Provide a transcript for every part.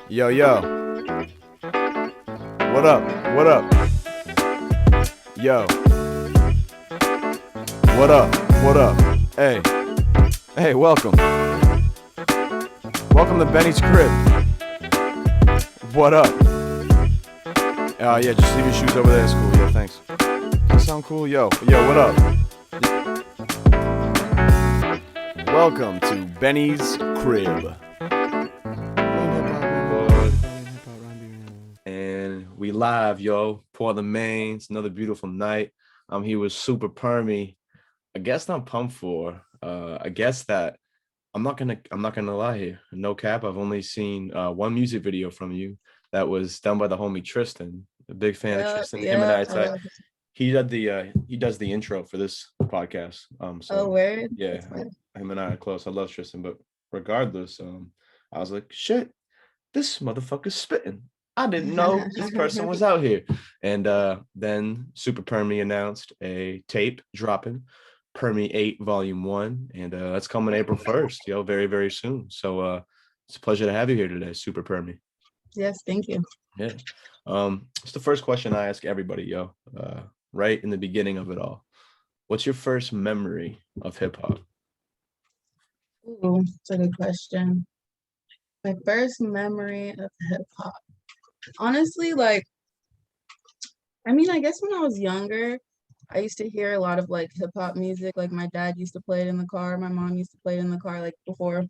Yo, yo, what up? What up? Yo, what up? What up? Hey, hey, welcome. Welcome to Benny's crib. What up? Yeah, just leave your shoes over there. It's cool. Yeah, thanks. Does that sound cool? Yo, what up? Welcome to Benny's crib. And we live, yo. Portland, Maine. It's another beautiful night. I'm here with Super Permy. A guest I'm pumped for. A guest that I'm not gonna lie here. No cap. I've only seen one music video from you that was done by the homie Tristan. A big fan of Yep, Tristan. Him and yep. I, he does the intro for this podcast. Oh, So word. yeah, That's fine. him and I are close. I love Tristan, but regardless, I was like, shit, this motherfucker's spitting. I didn't know this person was out here. And then Super Permy announced a tape dropping, Permy 8 Volume 1, and that's coming April 1st, yo, very, very soon. So it's a pleasure to have you here today, Super Permy. Yes, thank you. Yeah. It's the first question I ask everybody, yo, right in the beginning of it all. What's your first memory of hip hop? Ooh, that's a good question. My first memory of hip hop. Honestly, I guess when I was younger, I used to hear a lot of like hip hop music. Like my dad used to play it in the car, my mom used to play it in the car, like before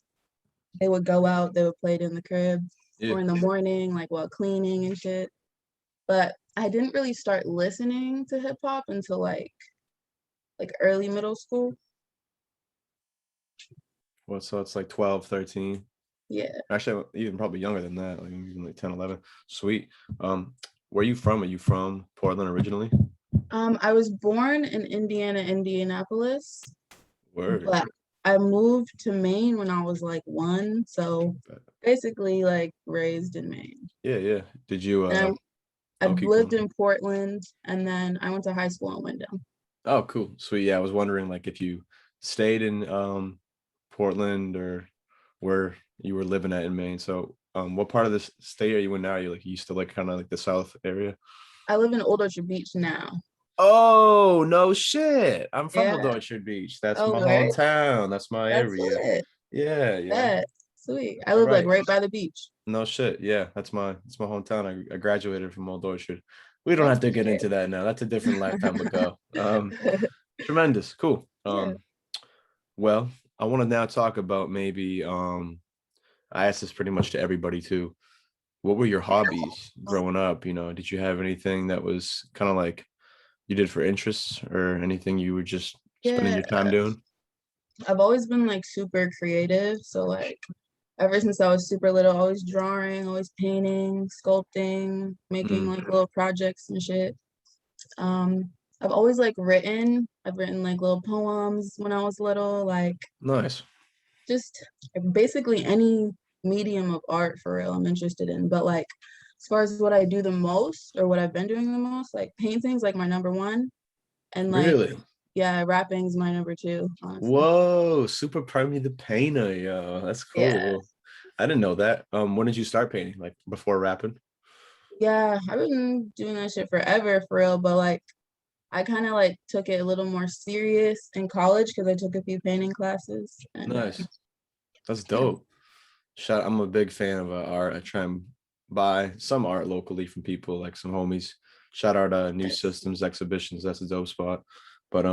they would go out, they would play it in the crib Yeah. or in the morning, like while cleaning and shit. But I didn't really start listening to hip hop until like early middle school. Well, so it's like 12, 13. Yeah. Actually, even probably younger than that, like even like 10, 11. Sweet. Where are you from? Are you from Portland originally? I was born in Indiana, Indianapolis, Word. but I moved to Maine when I was like one, so basically like raised in Maine. Yeah, yeah. Did you And I've keep lived going? in Portland, and then I went to high school in Wyndham. Oh, cool. Sweet. Yeah, I was wondering like if you stayed in Portland or where you were living at in Maine. So what part of this state are you in now? Are you like used to like kind of like the south area? I live in Old Orchard Beach now. Oh, no shit. I'm from Yeah. Old Orchard Beach. That's Oh, my where? hometown. That's my That's area. it. Yeah, yeah. That sweet. I All live like right. right by the beach. No shit. Yeah, that's my hometown. I graduated from Old Orchard. We don't That's have to for get sure. into that now. That's a different lifetime ago. Tremendous. Cool. Yeah. Well, I want to now talk about maybe I asked this pretty much to everybody too. What were your hobbies growing up? You know, did you have anything that was kind of like you did for interests or anything you were just spending Yeah. your time doing? I've always been like super creative. So like ever since I was super little, always drawing, always painting, sculpting, making Mm, like little projects and shit. Um, I've always like written. I've written like little poems when I was little, like nice. just basically any medium of art for real I'm interested in. But like as far as what I do the most or what I've been doing the most, like painting's like my number one. And like Really? yeah, rapping's my number two, honestly. Whoa, Super Permy the Painter, yo. That's Yeah. cool. I didn't know that. When did you start painting? Like before rapping? Yeah, I've been doing that shit forever for real, but like I kind of like took it a little more serious in college because I took a few painting classes and Nice. That's yeah. dope. I'm a big fan of art. I try and buy some art locally from people, like some homies. Shout out New Systems Exhibitions. That's a dope spot. But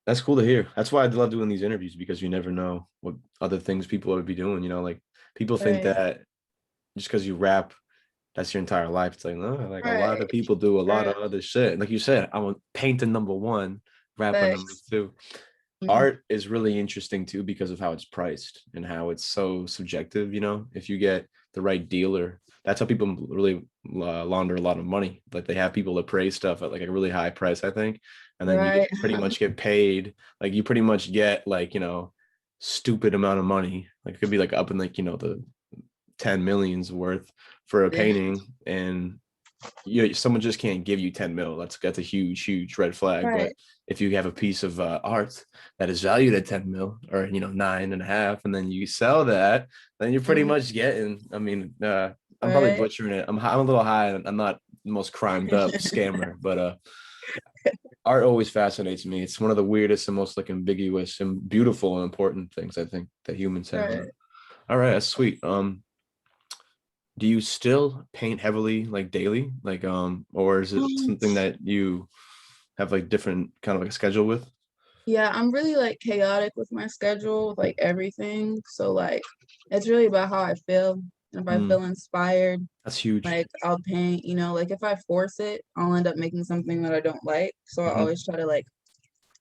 that's cool to hear. That's why I love doing these interviews because you never know what other things people would be doing. You know, like people think Right, that just because you rap, that's your entire life. It's like, no, like a lot right, of people do a lot right. of other shit. Like you said, I'm a painter number one, rapper number Thanks. two. Mhm. Art is really interesting too because of how it's priced and how it's so subjective. You know, if you get the right dealer, that's how people really launder a lot of money. Like they have people that praise stuff at like a really high price, I think, and then you Right. pretty much get paid. Like you pretty much get like stupid amount of money. Like it could be like up in like the 10 millions worth for a Yeah. painting, and someone just can't give you 10 mil. That's a huge red flag. But Right. if you have a piece of art that is valued at 10 mil, or 9.5, and then you sell that, then you're pretty Mhm. much getting, I mean, I'm probably Right. butchering it. I'm a little high, and I'm not the most crimed up scammer, but art always fascinates me. It's one of the weirdest and most like ambiguous and beautiful and important things I think that humans have. Right. All right, that's sweet. Do you still paint heavily like daily? Like or is it Um, something that you have like different kind of like a schedule with? yeah, I'm really like chaotic with my schedule, with like everything. So like it's really about how I feel. And if I Mm, feel inspired, that's huge. like I'll paint, like if I force it, I'll end up making something that I don't like. So I Hmm. always try to like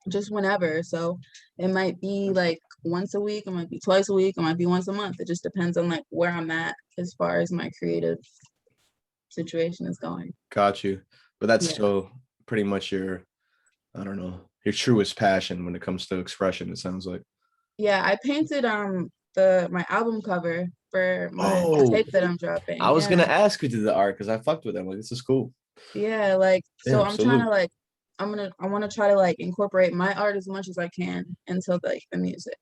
just whenever. So it might be like once a week, it might be twice a week, it might be once a month. It just depends on like where I'm at as far as my creative situation is going. Got you. But that's Yeah. still pretty much your, I don't know, your truest passion when it comes to expression, it sounds like. Yeah, I painted the my album cover for my Oh, tape that I'm I dropping. was gonna Yeah. ask who did the art because I fucked with them. Like, this is cool. Yeah, like so Damn, I'm trying to salute. like I want to try to like incorporate my art as much as I can into like the music.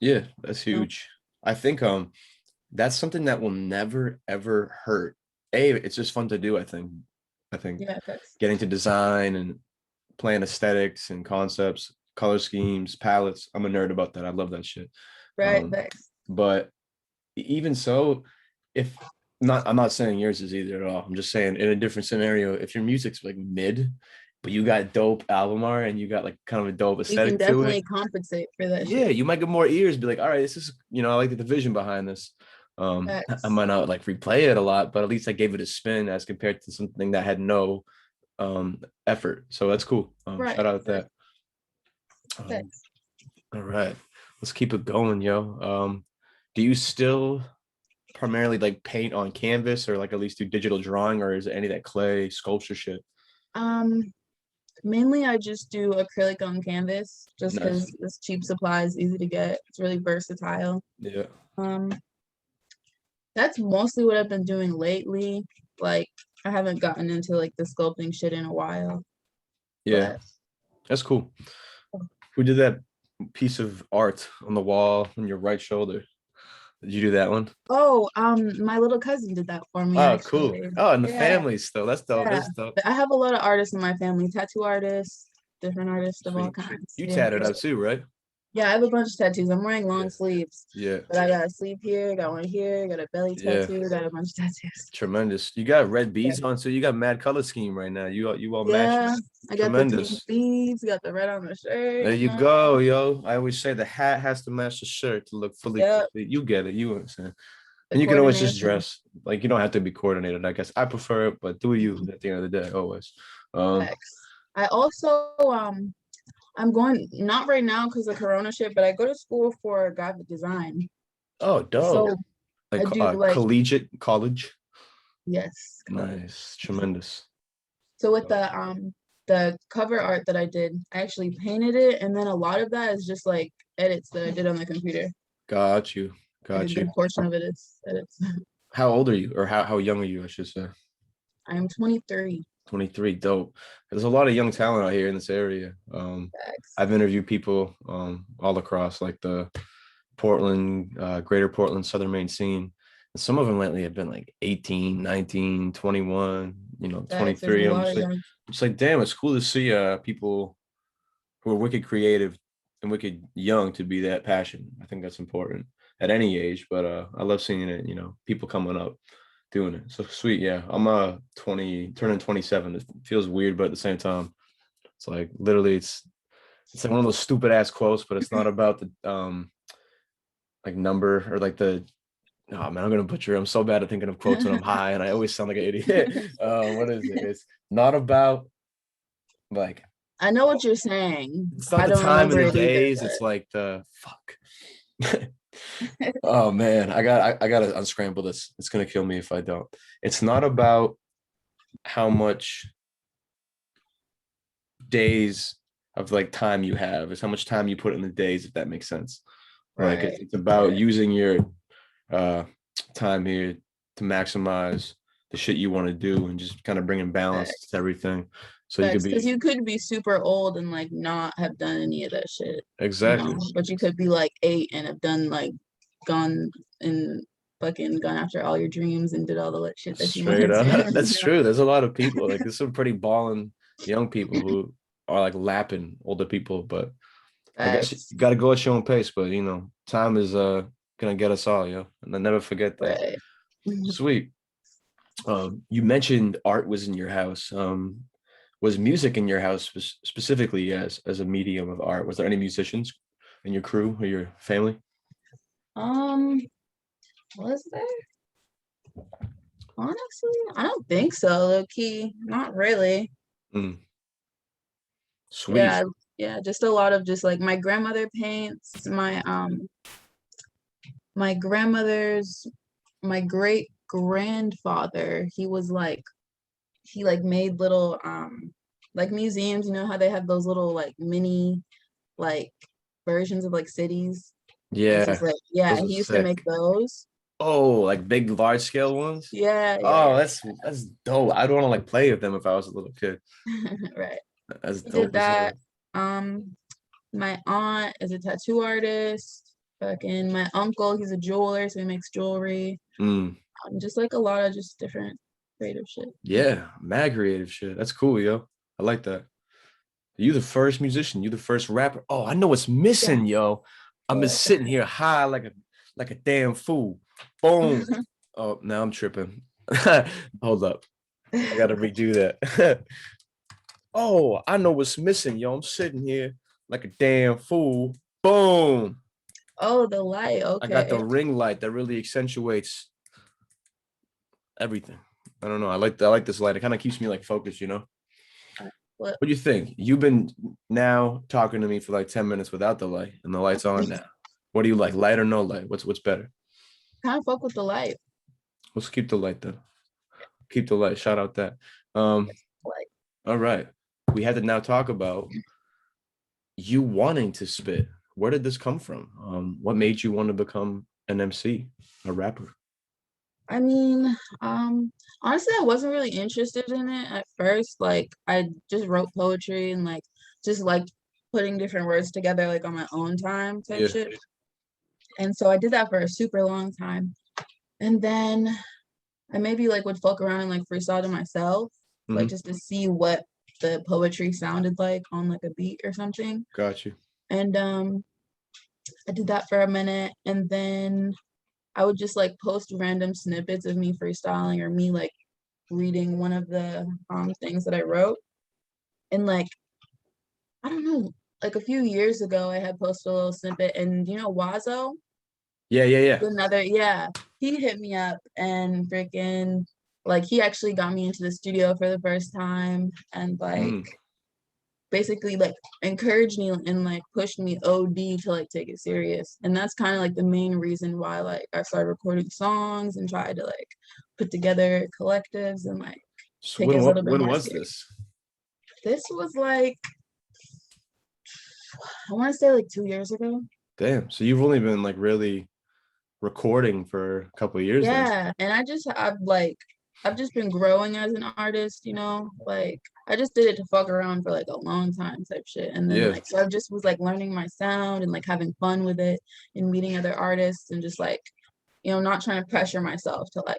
Yeah, that's You huge. I think that's something that will never ever hurt. It's just fun to do, I think. I think Yeah, that's getting to design and plan aesthetics and concepts, color schemes, palettes. I'm a nerd about that. I love that shit. right, that's But even so, if not, I'm not saying yours is either at all. I'm just saying in a different scenario, if your music's like mid, but you got dope album art and you got like kind of a dope you can aesthetic to it, definitely compensate for that yeah, shit. you might get more ears, be like, all right, this is, I like the vision behind this. I Facts. might not like replay it a lot, but at least I gave it a spin as compared to something that had no effort. So that's cool. Shout Right, out right. that. Um, Facts. all right, let's keep it going, yo. Do you still primarily like paint on canvas or like at least do digital drawing, or is it any of that clay sculpture shit? Um, Mainly I just do acrylic on canvas just Nice. because it's cheap supplies, easy to get. It's really versatile. Yeah. Um, that's mostly what I've been doing lately. Like I haven't gotten into like the sculpting shit in a while, Yeah. but That's cool. Who did that piece of art on the wall on your right shoulder? Did you do that one? my little cousin did that for me Oh, cool. actually. Oh, and the Yeah, family still. That's dope. yeah. That's dope. But I have a lot of artists in my family, tattoo artists, different artists of all Sweet. kinds. You Yeah. tatted up too, right? Yeah, I have a bunch of tattoos. I'm wearing Yeah. long sleeves, Yeah. but I got a sleeve here, got one here, got a belly Yeah. tattoo, got a bunch of tattoos. Tremendous. You got red Yeah. beads on, so you got mad color scheme right now. You all matching. Yeah, I got the pink Tremendous. beads, got the red on the shirt, There you go, yo. I always say the hat has to match the shirt to look fully Yep, complete. You get it. You understand. the And you can always just coordination. dress. Like you don't have to be coordinated, I guess. I prefer it, but do you at the end of the day, always. Um, Facts. I also I'm going not right now because of Corona shit, but I go to school for graphic design. oh, dope. So I Like do like collegiate college. yes, college. Nice. Tremendous. So with the cover art that I did, I actually painted it, and then a lot of that is just like edits that I did on the computer. Got you. Like a Got you. good portion of it is edits. How old are you? Or how young are you, I should say? I am 23. 23. Dope. There's a lot of young talent out here in this area. Facts. I've interviewed people all across like the Portland, greater Portland, Southern Maine scene. And some of them lately have been like 18, 19, 21, Facts. There's a 23. lot of young. I'm just like, damn, it's cool to see people who are wicked creative and wicked young to be that passionate. I think that's important at any age, but I love seeing it, people coming up doing it. So sweet. Yeah. I'm 20, turning 27. It feels weird, but at the same time, it's like literally it's like one of those stupid ass quotes, but it's not about the like number or like the oh man, I'm gonna butcher. I'm so bad at thinking of quotes when I'm high, and I always sound like an idiot. What is it? It's not about like I know what you're saying. it's not I the don't time of remember the it either, days. It's like the fuck. Oh man, I gotta unscramble this. It's gonna kill me if I don't. It's not about how much days of like time you have. It's how much time you put in the days, if that makes sense. Like right? it's about using your uh time here to maximize the shit you want to do and just kind of bringing balance to everything. So you could Because be you could be super old and like not have done any of that shit, you know. exactly But you could be like 8 and have done like gone and fucking gone after all your dreams and did all the shit that you straight wanted up. to. That's You know? true. There's a lot of people like there's some pretty balling young people who are like lapping older people, but I guess you Facts. got to go at your own pace. But you know, time is gonna get us all, yo. And I never forget that. Right. Sweet. You mentioned art was in your house. Was music in your house specifically as a medium of art? Was there any musicians in your crew or your family? Um, was there? Honestly, I don't think so, low key. Not really. Mm, sweet. Yeah, yeah, just a lot of just like my grandmother paints, my grandmother's my great grandfather, he like made little like museums, you know how they have those little like mini like versions of like cities. It's just Yeah, like, yeah, those are he used to make sick. those. Oh, like big, large scale ones. Yeah, yeah, Oh, yeah. that's dope. I'd want to like play with them if I was a little kid. Right. That's He did dope as that. hell. Um, my aunt is a tattoo artist. Fucking my uncle, he's a jeweler, so he makes jewelry. Mm, Just like a lot of just different creative shit. yeah, mad creative shit. That's cool, yo. I like that. You the first musician. You the first rapper. Oh, I know what's Yeah. missing, yo. I'm But just sitting here high like a damn fool. Boom. Oh, now I'm tripping. Hold up. I gotta redo that. Oh, I know what's missing, yo. I'm sitting here like a damn fool. Boom. oh, the light. I got the Okay. ring light that really accentuates everything. I don't know. I like this light. It kind of keeps me like focused, you know. What What do you think? You've been now talking to me for like 10 minutes without the light, and the light's on now. What do you like? Light or no light? What's better? kind of fuck with the light? Let's keep the light then. Keep the light. Shout out that. Um, Like, all right. We had to now talk about you wanting to spit. Where did this come from? What made you want to become an MC, a rapper? I mean, honestly, I wasn't really interested in it at first. Like, I just wrote poetry and like just like putting different words together like on my own time type Yeah. shit. And so I did that for a super long time. And then I maybe like would fuck around and like freestyle to myself, like Hmm. just to see what the poetry sounded like on like a beat or something. Got you. And I did that for a minute, and then I would just like post random snippets of me freestyling or me like reading one of the things that I wrote. And like, I don't know, like a few years ago I had posted a little snippet, and you know Wazo, Yeah, yeah, yeah. another, yeah, he hit me up and freaking like he actually got me into the studio for the first time and like Mm. basically like encouraged me and like pushed me OD to like take it serious. And that's kind of like the main reason why like I started recording songs and tried to like put together collectives and like So take it a little bit when more was serious. this? This was like I want to say like 2 years ago. Damn. So you've only been like really recording for a couple of years then. Yeah, and I've just been growing as an artist, you know, like I just did it to fuck around for like a long time type shit. And then Yeah. like so I just was like learning my sound and like having fun with it and meeting other artists and just like, you know, not trying to pressure myself to like,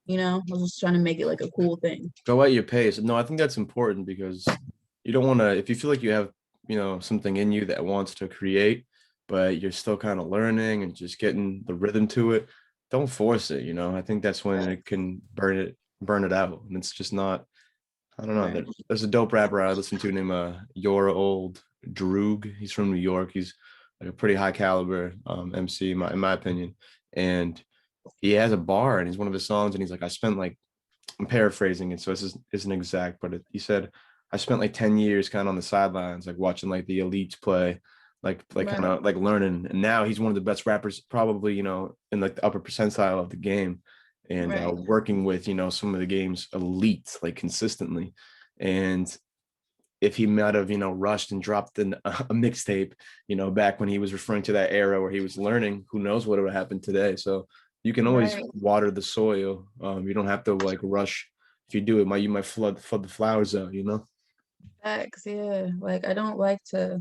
you know, I was just trying to make it like a cool thing. Go at your pace. No, I think that's important because you don't want to, if you feel like you have, something in you that wants to create, but you're still kind of learning and just getting the rhythm to it, don't force it, you know. I think that's when Right. it can burn it out. And it's just not, I don't know. Right. There's a dope rapper I listen to named Your Old Droog. He's from New York. He's like a pretty high caliber MC in my opinion. And he has a bar and he's one of his songs and he's like, I spent like I'm paraphrasing it, so this isn't exact, but he said, I spent like 10 years kind of on the sidelines, like watching like the elites play, like kind Right. of like learning. And now he's one of the best rappers, probably, in like the upper percentile of the game and Right. working with, some of the game's elites like consistently. And if he might have, rushed and dropped a mixtape, back when he was referring to that era where he was learning, who knows what would have happened today. So You can always Right. water the soil. You don't have to like rush. If you do it, you might flood the flowers out, you know? Facts, yeah. Like I don't like to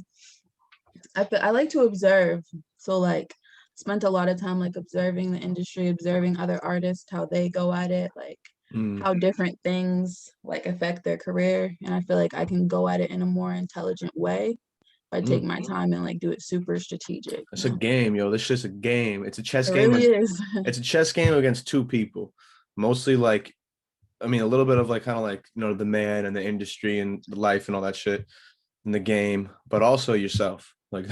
I like to observe. So like spent a lot of time like observing the industry, observing other artists, how they go at it, like Mm, how different things like affect their career. And I feel like I can go at it in a more intelligent way if I take mm. my time and like do it super strategic, you It's a know? game, yo. This just a game. It's a chess It game. really is. It's a chess game against two people. Mostly like, I mean, a little bit of like kind of like, the man and the industry and the life and all that shit in the game, but also yourself. Like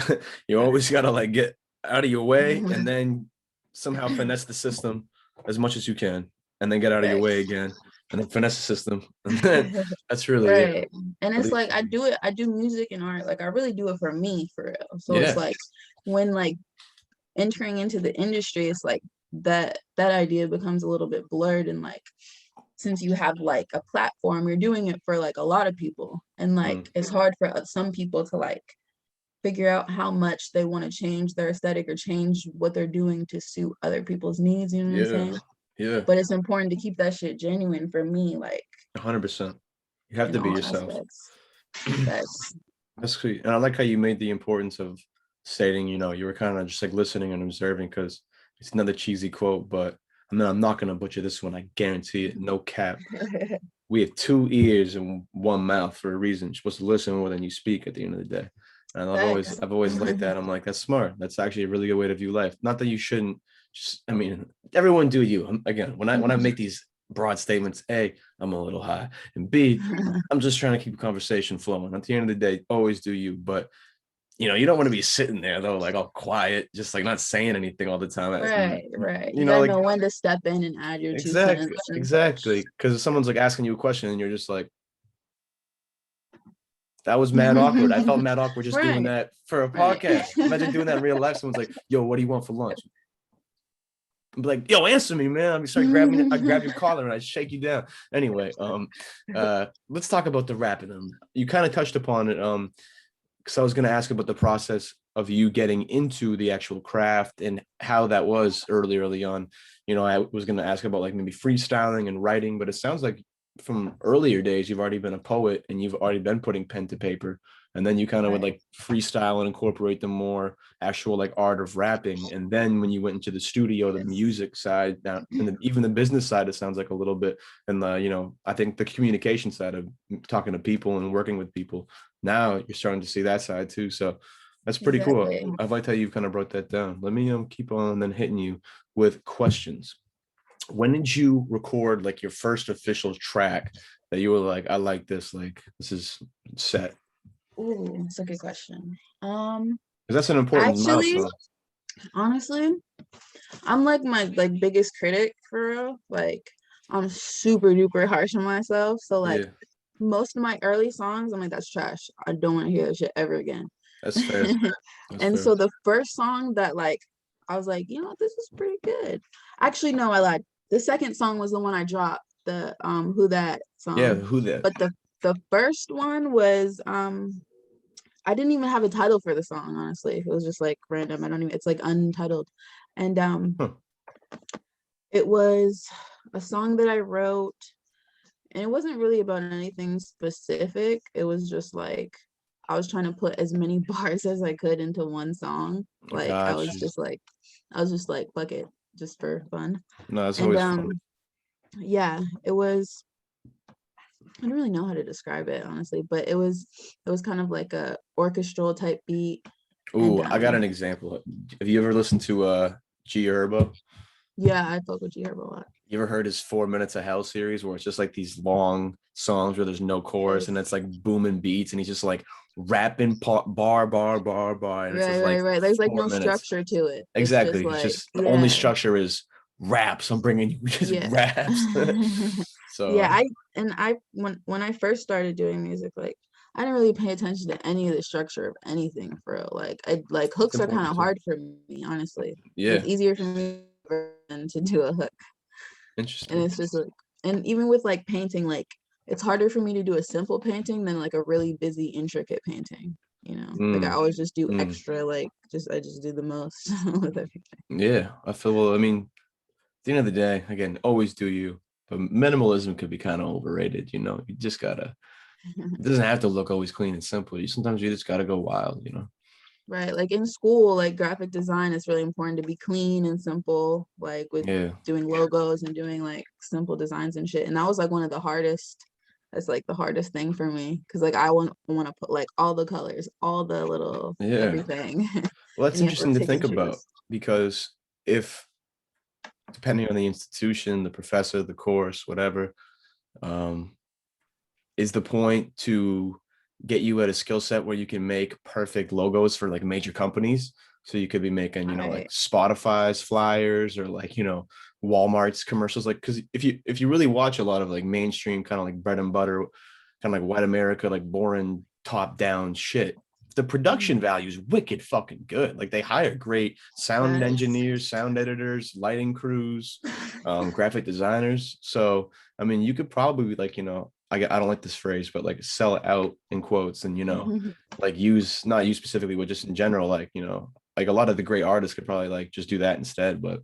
you always gotta like get out of your way and then somehow finesse the system as much as you can, and then get out of your Right. way again, and then finesse the system, and then that's really it. Right. And At it's least like for me. I do music and art. Like I really do it for me for real. So it's Yeah, like when like entering into the industry, it's like that idea becomes a little bit blurred and like since you have like a platform, you're doing it for like a lot of people. And like mm, it's hard for some people to like figure out how much they want to change their aesthetic or change what they're doing to suit other people's needs, you know what I'm yeah, saying? yeah, But it's important to keep that shit genuine for me, like 100%. You have in to be all yourself. aspects. That's That's sweet. And I like how you made the importance of stating, you were kind of just like listening and observing, because it's another cheesy quote, but I mean, I'm not going to butcher this one. I guarantee it. No cap. We have two ears and one mouth for a reason. You're supposed to listen more than you speak at the end of the day. And facts. I've always liked that. I'm like, that's smart. That's actually a really good way to view life. Not that you shouldn't just, I mean, everyone do you. Again, when I make these broad statements, A, I'm a little high, and B, I'm just trying to keep a conversation flowing. At the end of the day, always do you. But you don't want to be sitting there though, like all quiet, just like not saying anything all the time. And, Right, right. You gotta like know when to step in and add your two cents exactly, and such. exactly. Because if someone's like asking you a question and you're just like, that was mad awkward. I felt mad awkward just doing Right, that for a right. podcast. Imagine doing that in real life. Someone's like, yo, what do you want for lunch? I'm like, yo, answer me, man. I grab your collar and I shake you down. Anyway, let's talk about the rapping. You kind of touched upon it. Because I was going to ask about the process of you getting into the actual craft and how that was early on. I was going to ask about like maybe freestyling and writing, but it sounds like from earlier days you've already been a poet and you've already been putting pen to paper, and then you kind of would Right. like freestyle and incorporate the more actual like art of rapping. And then when you went into the studio, the music side now, and even the business side, it sounds like a little bit, and the I think the communication side of talking to people and working with people, now you're starting to see that side too. So that's pretty cool. Exactly. I've liked how you've kind of brought that down. Let me keep on then hitting you with questions. When did you record like your first official track that you were like, I like this, like this is set? Ooh, that's a good question. Because that's an important Actually, milestone. honestly, I'm like my like biggest critic for real. Like I'm super duper harsh on myself. So like Yeah, most of my early songs, I'm like, that's trash. I don't want to hear that shit ever again. that's fair. That's And fair. so the first song that like I was like, you know, this is pretty good. Actually, no, I lied. The second song was the one I dropped, the Who That Yeah, song. who that? But the first one was I didn't even have a title for the song, honestly. It was just like random. I don't even it's like untitled. And Huh. it was a song that I wrote and it wasn't really about anything specific. It was just like I was trying to put as many bars as I could into one song. Like Got you. I was just like fuck it, just for fun. No, it's And always fun. yeah, it was I don't really know how to describe it honestly, but it was kind of like a orchestral type beat. And Ooh, I got an example. Have you ever listened to G Herbo? yeah, I fuck with G Herbo a lot. You ever heard his 4 Minutes of Hell series, where it's just like these long songs where there's no chorus and Yes. it's like booming beats and he's just like rapping bar, and it's Right, just right, like right. There's like four no minutes. structure to it. It's just Exactly. It's like, just the only yeah, structure is raps. I'm bringing you just yeah. raps. So Yeah, I when I first started doing music, like I didn't really pay attention to any of the structure of anything for real. Like I like it's hooks are kind important of too. hard for me, honestly. Like Yeah. it's easier for me than to do a hook. And Interesting. it's just like and even with like painting, like it's harder for me to do a simple painting than like a really busy, intricate painting. You know, like I Mm, always just do mm. extra, like just I just do the most with everything. Yeah. I feel, well, I mean, the end of the day, again, always do you. But minimalism could be kind of overrated. You know, you just gotta. It doesn't have to look always clean and simple. Sometimes you just gotta go wild. You know. Right. Like in school, like graphic design is really important to be clean and simple, like with Yeah. doing logos and doing like simple designs and shit. And that was like one of the hardest, that's like the hardest thing for me. Cause like I want to put like all the colors, all the little Yeah. everything. Well, that's And you have to interesting to pick think and about choose. because if, depending on the institution, the professor, the course, whatever, um, is the point to get you at a skill set where you can make perfect logos for like major companies. So you could be making, like Right. Spotify's flyers or like, Walmart's commercials. Like, cause if you really watch a lot of like mainstream kind of like bread and butter, kind of like white America, like boring top down shit, the production Mhm. value is wicked fucking good. Like they hire great sound Facts. engineers, sound editors, lighting crews, graphic designers. So I mean, you could probably like, I don't like this phrase, but like sell it out in quotes and, like use, not you specifically, but just in general, like, like a lot of the great artists could probably like just do that instead. But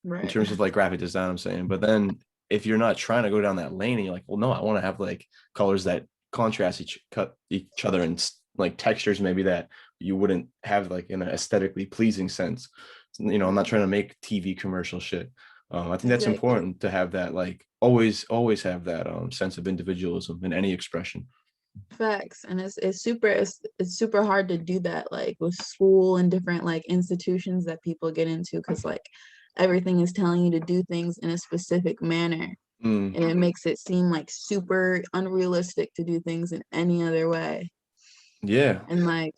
in Right. terms of like graphic design, I'm saying, but then if you're not trying to go down that lane and you're like, well, no, I want to have like colors that contrast each other and like textures maybe that you wouldn't have like in an aesthetically pleasing sense. I'm not trying to make TV commercial shit. I think that's Exactly. important to have that, like always have that sense of individualism in any expression. Facts. And it's super hard to do that like with school and different like institutions that people get into because like everything is telling you to do things in a specific manner. Mm, And it makes it seem like super unrealistic to do things in any other way. yeah, And like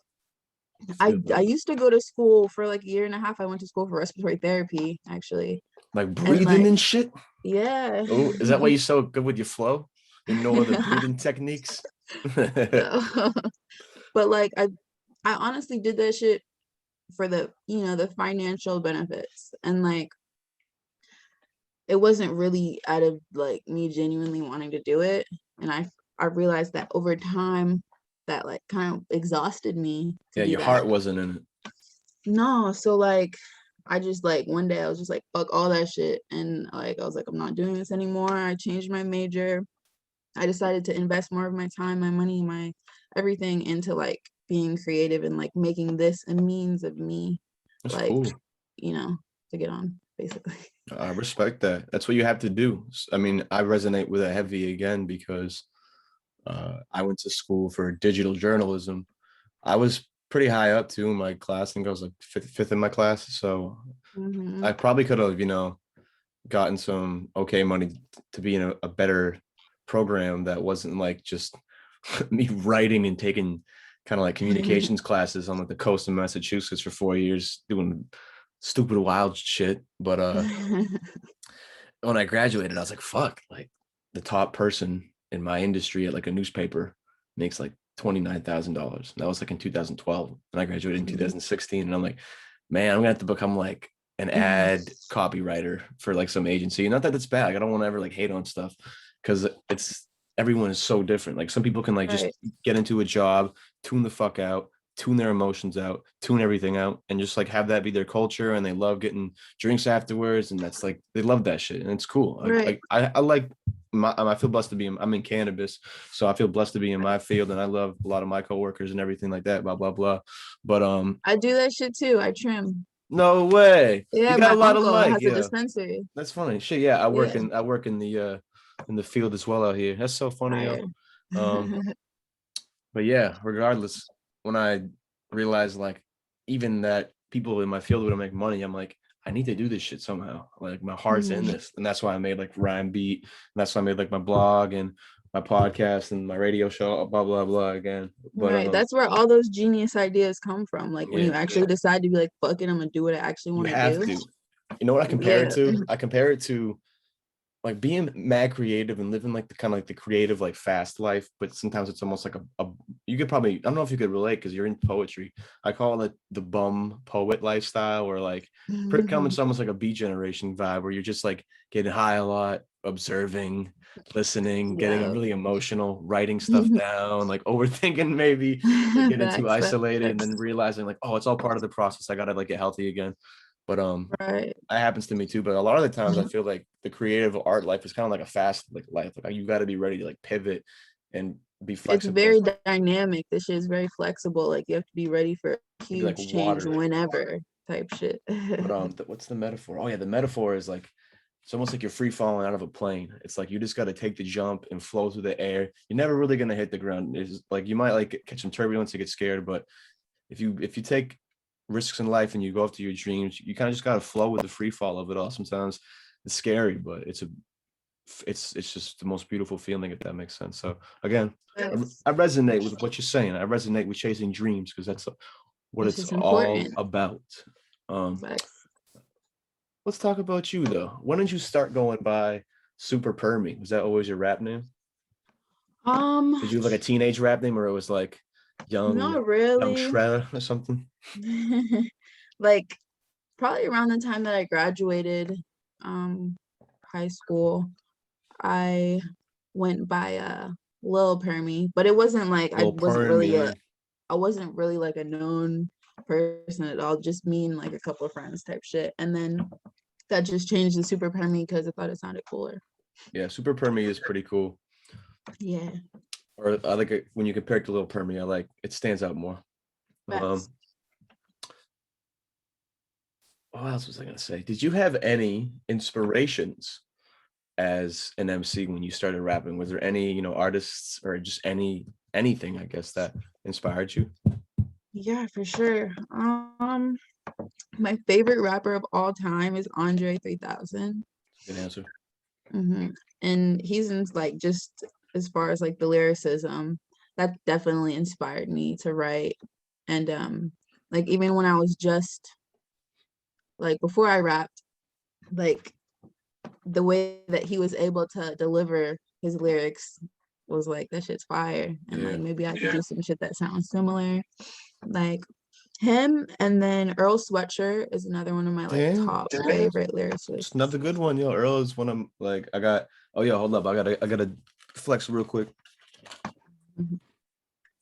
I I feel I that. used to go to school for like a year and a half. I went to school for respiratory therapy actually. Like And breathing like and shit. yeah. Oh, is that why you're so good with your flow? You know all the breathing techniques? No. But like I honestly did that shit for the the financial benefits and like it wasn't really out of like me genuinely wanting to do it and I realized that over time that like kind of exhausted me to Yeah, do your that. heart wasn't in it. No, so like I just like one day I was just like fuck all that shit and like I was like I'm not doing this anymore. I changed my major. I decided to invest more of my time, my money, my everything into like being creative and like making this a means of me That's like cool. you know to get on basically. I respect that. That's what you have to do. I mean, I resonate with it heavy again because I went to school for digital journalism. I was pretty high up too in my class. I think I was like fifth in my class. So Hmm. I probably could have, gotten some okay money to be in a better program that wasn't like just me writing and taking kind of like communications classes on like the coast of Massachusetts for 4 years doing stupid wild shit. But when I graduated, I was like, fuck, like the top person in my industry at like a newspaper makes like $29,000. That was like in 2012. And I graduated in 2016. And I'm like, man, I'm gonna have to become like an ad copywriter for like some agency. Not that it's bad. Like, I don't want to ever like hate on stuff because it's everyone is so different. Like some people can like just Right, get into a job, tune the fuck out, tune their emotions out, tune everything out, and just like have that be their culture. And they love getting drinks afterwards, and that's like they love that shit, and it's cool. right. I like I feel blessed to be I'm in cannabis, so I feel blessed to be in my field, and I love a lot of my coworkers and everything like that. Blah blah blah. But I do that shit too. I trim. no way, we Yeah, got a my lot of uncle like has a yeah. dispensary. That's funny. Shit, yeah. Yeah, I work in the field as well out here. That's so funny, yo. fire. Um, but yeah, regardless, when I realized like even that people in my field would make money, I'm like, I need to do this shit somehow. Like my heart's in Mhm. this. And that's why I made like Rhyme Beat. And that's why I made like my blog and my podcast and my radio show, blah blah blah again. But Right, that's where all those genius ideas come from. Like when you yeah, actually decide to be like, fuck it, I'm gonna do what I actually you want to have do. to. You know what I compare it Yeah. to? I compare it to like being mad creative and living like the kind of like the creative like fast life, but sometimes it's almost like a you could probably, I don't know if you could relate because you're in poetry. I call it the bum poet lifestyle, where like pretty common, it's almost like a beat generation vibe where you're just like getting high a lot, observing, listening, getting Yeah. really emotional, writing stuff down, like overthinking maybe, like getting too Facts, isolated and then facts. realizing like, oh, it's all part of the process. I gotta like get healthy again. But Right. that happens to me too. But a lot of the times I Mhm. feel like the creative art life is kind of like a fast like life. Like you got to be ready to like pivot and be It's flexible. very dynamic. This shit is very flexible. Like you have to be ready for To be like huge change water. whenever type shit. But what's the metaphor? Oh yeah, the metaphor is like it's almost like you're free falling out of a plane. It's like you just got to take the jump and flow through the air. You're never really gonna hit the ground. It's like you might like catch some turbulence and get scared, but if you take risks in life and you go after your dreams, you kind of just gotta flow with the free fall of it all. Sometimes it's scary, but it's just the most beautiful feeling if that makes sense. So again, That's, I resonate with what you're saying. I resonate with chasing dreams because that's what it's it's just all important. about. Um, Facts. let's talk about you though. When did you start going by Super Permy? Was that always your rap name? Um, Did you have like a teenage rap name or it was like young not young really. Shredder or something? Like probably around the time that I graduated um high school, I went by Lil Permy, but it wasn't like Little Permy. I wasn't really like a known person at all, just me and like a couple of friends type shit. And then that just changed to Super Permy because I thought it sounded cooler. Yeah, Super Permy is pretty cool. Yeah. Or I like it when you compare it to Little Permy. I like it stands out more. Facts. Um, what else was I gonna say? Did you have any inspirations as an MC when you started rapping? Was there any, artists or just anything, I guess, that inspired you? Yeah, for sure. My favorite rapper of all time is Andre 3000. Good answer. And he's in like just as far as like the lyricism, that definitely inspired me to write. And like even when I was just like before I rapped, like the way that he was able to deliver his lyrics was like that shit's fire. And Yeah. like maybe I could do some shit that sounds similar. Like him, and then Earl Sweatshirt is another one of my like Damn. top favorite It's lyricists. another good one, yo. Earl is one of like I got. Oh yeah, hold up. I gotta flex real quick.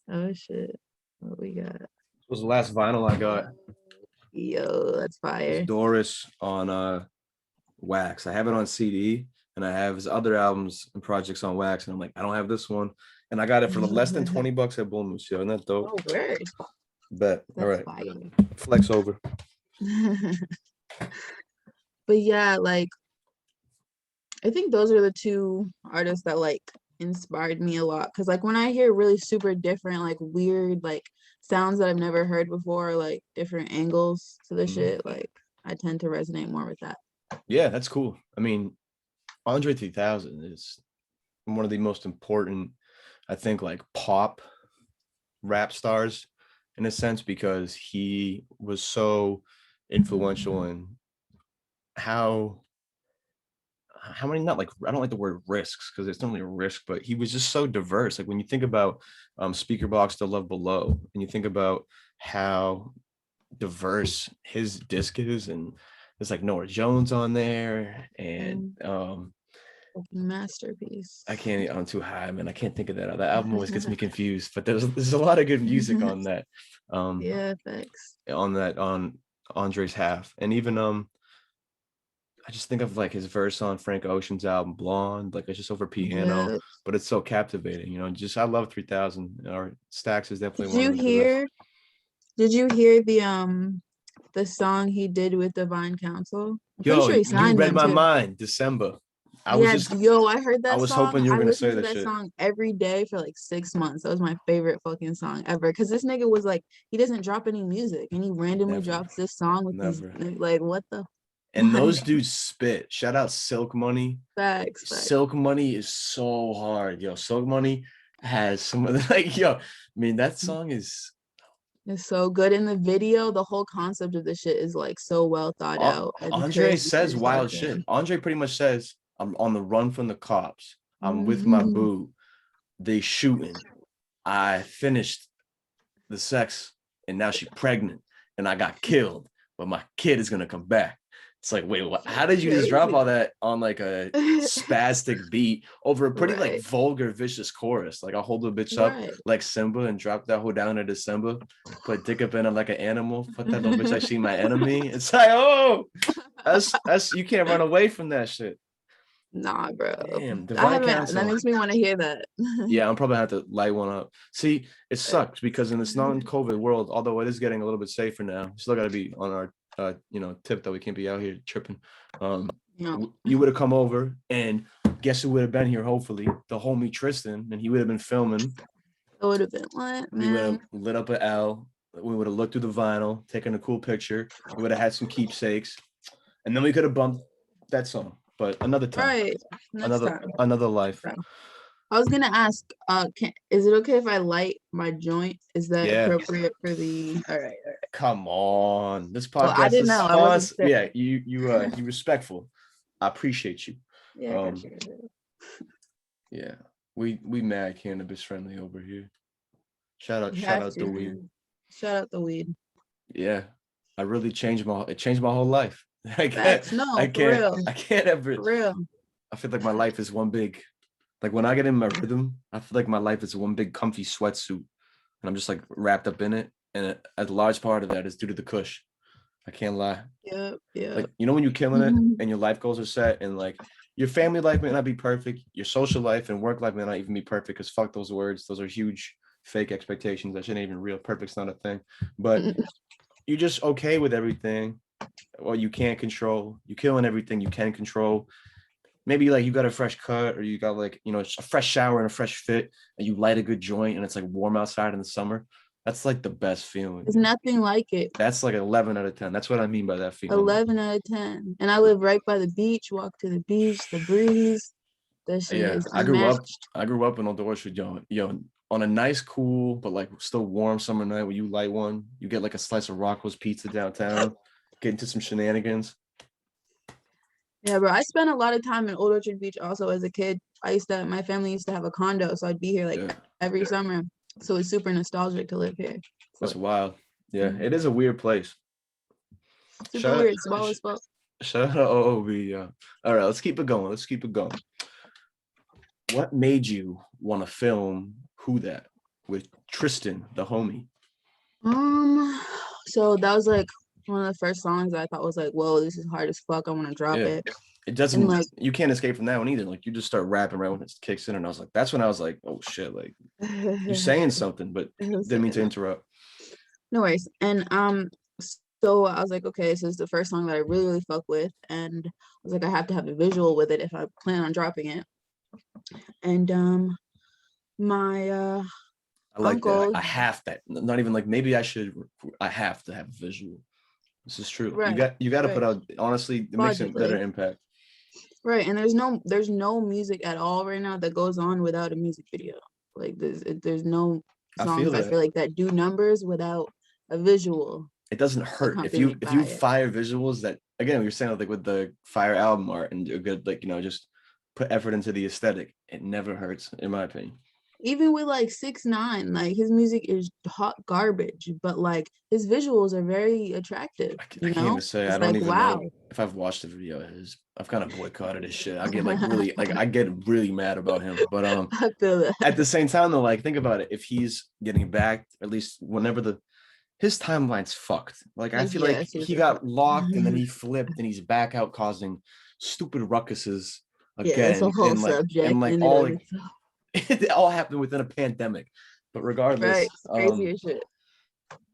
Oh shit. What we got? This was the last vinyl I got. Yo, that's Was fire. Doris on Wax. I have it on CD, and I have his other albums and projects on Wax. And I'm like, I don't have this one, and I got it for less than $20 at Bull Moose. Yo, isn't that dope? Oh, word. Bet. All That's right, fire. flex over. But yeah, like I think those are the two artists that like inspired me a lot. Cause like when I hear really super different, like weird, like sounds that I've never heard before, like different angles to the Mhm. shit, like I tend to resonate more with that. Yeah, that's cool. I mean, Andre 3000 is one of the most important, I think, like pop rap stars in a sense because he was so influential in how many not like I don't like the word risks because it's not really a risk, but he was just so diverse. Like when you think about Speaker Box to Love Below, and you think about how diverse his disc is, and there's like Nora Jones on there, and Mm, I masterpiece. can't. I'm too high, man. I can't think of that. That album always gets me confused. But there's a lot of good music on that, um, Yeah, thanks. on Andre's half, and even I just think of like his verse on Frank Ocean's album Blonde, like it's just over piano, Yeah. but it's so captivating. Just I love 3000. Or Stax is Did definitely one you of the best. hear did you hear the song he did with Divine Council? I'm pretty Yo, sure he you signed read them my too. mind. December. I was Yeah, just yo, I heard I that was song. hoping you were I gonna listened say to that that shit. song every day for like 6 months. That was my favorite fucking song ever. Cause this nigga was like, he doesn't drop any music and he randomly Never, drops this song with these never. like what the And like those dudes spit. Shout out Silk Money. facts. Silk Money is so hard, yo. Silk Money has some of the like, yo. I mean, that song is. It's so good in the video. The whole concept of the shit is like so well thought out, and Andre Chris says is wild shit. talking. Andre pretty much says, "I'm on the run from the cops. I'm with my Mhm. boo. They shooting. I finished the sex, and now she pregnant, and I got killed, but my kid is gonna come back. It's like, wait, what? How did you just drop all that on like a spastic beat over a pretty like Right. vulgar, vicious chorus? Like I'll hold the bitch up Right. like Simba and drop that hoe down into Simba, put dick up in it like an animal. Fuck that little bitch, I see my enemy. It's like, oh, that's you can't run away from that shit. Nah, bro. Damn, I Divine haven't. That Council. makes me want to hear that. Yeah, I'm probably gonna have to light one up. See, it sucks because in this non-COVID world, although it is getting a little bit safer now, we still gotta be on our tip that we can't be out here tripping. Yeah. You would have come over and guess who would have been here, hopefully? The homie Tristan, and he would have been filming. It would have been what, We would man? have lit up an L. We would have looked through the vinyl, taken a cool picture. We would have had some keepsakes, and then we could have bumped that song. But another time, Right. Next time. another life. Bro. I was gonna ask, is it okay if I light my joint? Is that Yeah. appropriate for the? All right, all right. Come on, this Well, I podcast didn't is know. I wasn't sponsored. sure. Yeah, you respectful. I appreciate you. Yeah, I got you. Yeah, we mad cannabis friendly over here. Shout out You have the to, weed. man. Shout out the weed. Yeah, I really changed my whole life. Facts. No, for real. I can't ever. For real. I feel like my life is one big, like when I get in my rhythm, I feel like my life is one big comfy sweatsuit, and I'm just like wrapped up in it. And a large part of that is due to the kush. I can't lie. Yep. Yeah. Like, you know, when you're killing it and your life goals are set and like your family life may not be perfect, your social life and work life may not even be perfect, because fuck those words. Those are huge fake expectations. That shouldn't even real. Perfect's not a thing. But you're just okay with everything. Well, you can't control. You're killing everything you can control. Maybe like you got a fresh cut or you got like, a fresh shower and a fresh fit and you light a good joint and it's like warm outside in the summer. That's like the best feeling. There's nothing like it. That's like 11 out of 10. That's what I mean by that feeling. 11 out of 10. And I live right by the beach, walk to the beach, the breeze. That shit is unmatched. I grew up in Old Orchard, on a nice, cool, but like still warm summer night when you light one, you get like a slice of Rocco's pizza downtown, get into some shenanigans. Yeah, bro. I spent a lot of time in Old Orchard Beach also as a kid. My family used to have a condo, so I'd be here like every summer. So it's super nostalgic to live here. That's wild. Yeah, it is a weird place. Super weird. Small as fuck. Shout out OOB. All right, let's keep it going. What made you want to film Who That with Tristan, the homie? So that was like one of the first songs I thought was like, whoa, this is hard as fuck. I want to drop it. It doesn't, like, you can't escape from that one either. Like you just start rapping right when it kicks in, and I was like, that's when I was like, oh shit, like you're saying something, but didn't mean to interrupt. No worries. And so I was like, okay, so it's the first song that I really, really fuck with, and I was like, I have to have a visual with it if I plan on dropping it. And my I like uncle, that. I have that. Not even like maybe I should. I have to have a visual. This is true. Right, You got to put out. Honestly, it makes a better impact. Right, and there's no music at all right now that goes on without a music video. Like there's no songs I feel like that do numbers without a visual. It doesn't hurt if you fire visuals that, again, you're saying like with the fire album art and a good, like, just put effort into the aesthetic. It never hurts, in my opinion. Even with like 6ix9ine, like his music is hot garbage, but like his visuals are very attractive. I can't even say. It's I don't like, even wow. know if I've watched the video. I've kind of boycotted his shit. I get like really I get really mad about him. But I feel that. At the same time though, like think about it. If he's getting back, at least whenever his timeline's fucked. Like I feel like he got locked and then he flipped and he's back out causing stupid ruckuses again. Yeah, it's a whole subject. And like all like, it all happened within a pandemic. But regardless, crazy as shit.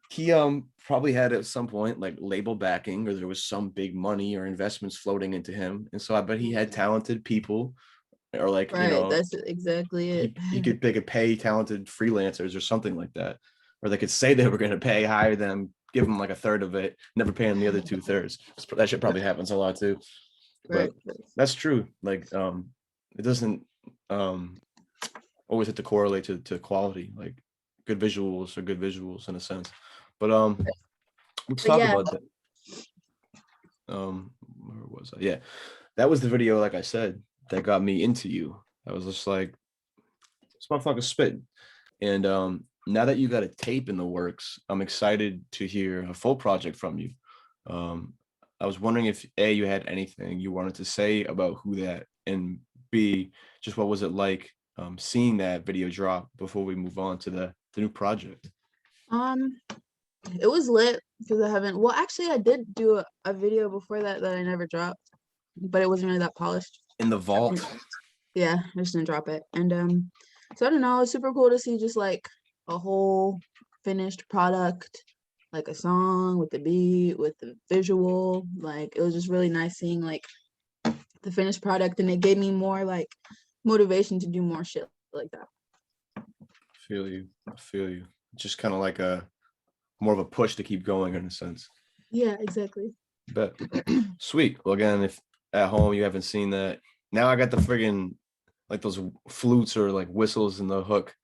He probably had at some point like label backing, or there was some big money or investments floating into him, and so I bet he had talented people, or like that's exactly it. He could pay talented freelancers or something like that, or they could say they were going to hire them, give them like a third of it, never pay them the other 2/3. That shit probably happens a lot too. But that's true. Like it doesn't always have to correlate to quality. Like good visuals are good visuals in a sense. But let's talk about that. Where was I? Yeah, that was the video, like I said, that got me into you. I was just like, this motherfucker's spitting. And now that you got a tape in the works, I'm excited to hear a full project from you. I was wondering if A, you had anything you wanted to say about Who That, and B, just what was it like seeing that video drop before we move on to the new project. Um, it was lit because I haven't. Well, actually, I did do a video before that I never dropped, but it wasn't really that polished. In the And, vault. yeah, I just didn't drop it. And so I don't know. It's super cool to see just like a whole finished product, like a song with the beat, with the visual. Like it was just really nice seeing like the finished product, and it gave me more like motivation to do more shit like that. Feel you. I feel you. Just kind of like a more of a push to keep going in a sense. Yeah, exactly. Bet. Sweet. Well, again, if at home you haven't seen that, now I got the friggin' like those flutes or like whistles in the hook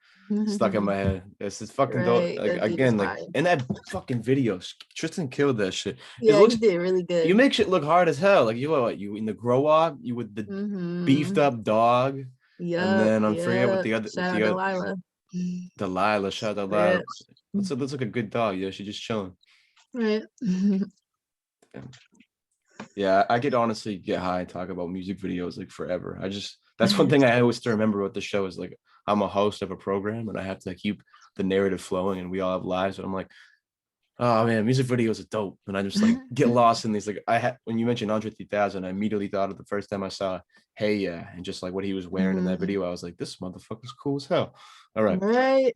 stuck in my head. It's just fucking dope. Right, Like that beat is again, like fire. in that fucking video, Tristan killed that shit. It Yeah, looks he did really you good. make shit look hard as hell. Like you in the grow up, you with the beefed Mm-hmm. up dog, and Yup, then I'm forget yup. with Shout out the other Delilah. Delilah. Shout out Delilah. Yeah, Looks like a good dog. Yeah, she just chilling. right. Yeah, I could honestly get high and talk about music videos like forever. I just that's one thing I always have to remember about the show is like I'm a host of a program and I have to keep the narrative flowing and we all have lives. But I'm like, oh man, music videos are dope. And I just like get lost in these. Like I had when you mentioned Andre 3000, I immediately thought of the first time I saw Hey Yeah, and just like what he was wearing in that Mhm. video, I was like, this motherfucker's cool as hell. All right. Right.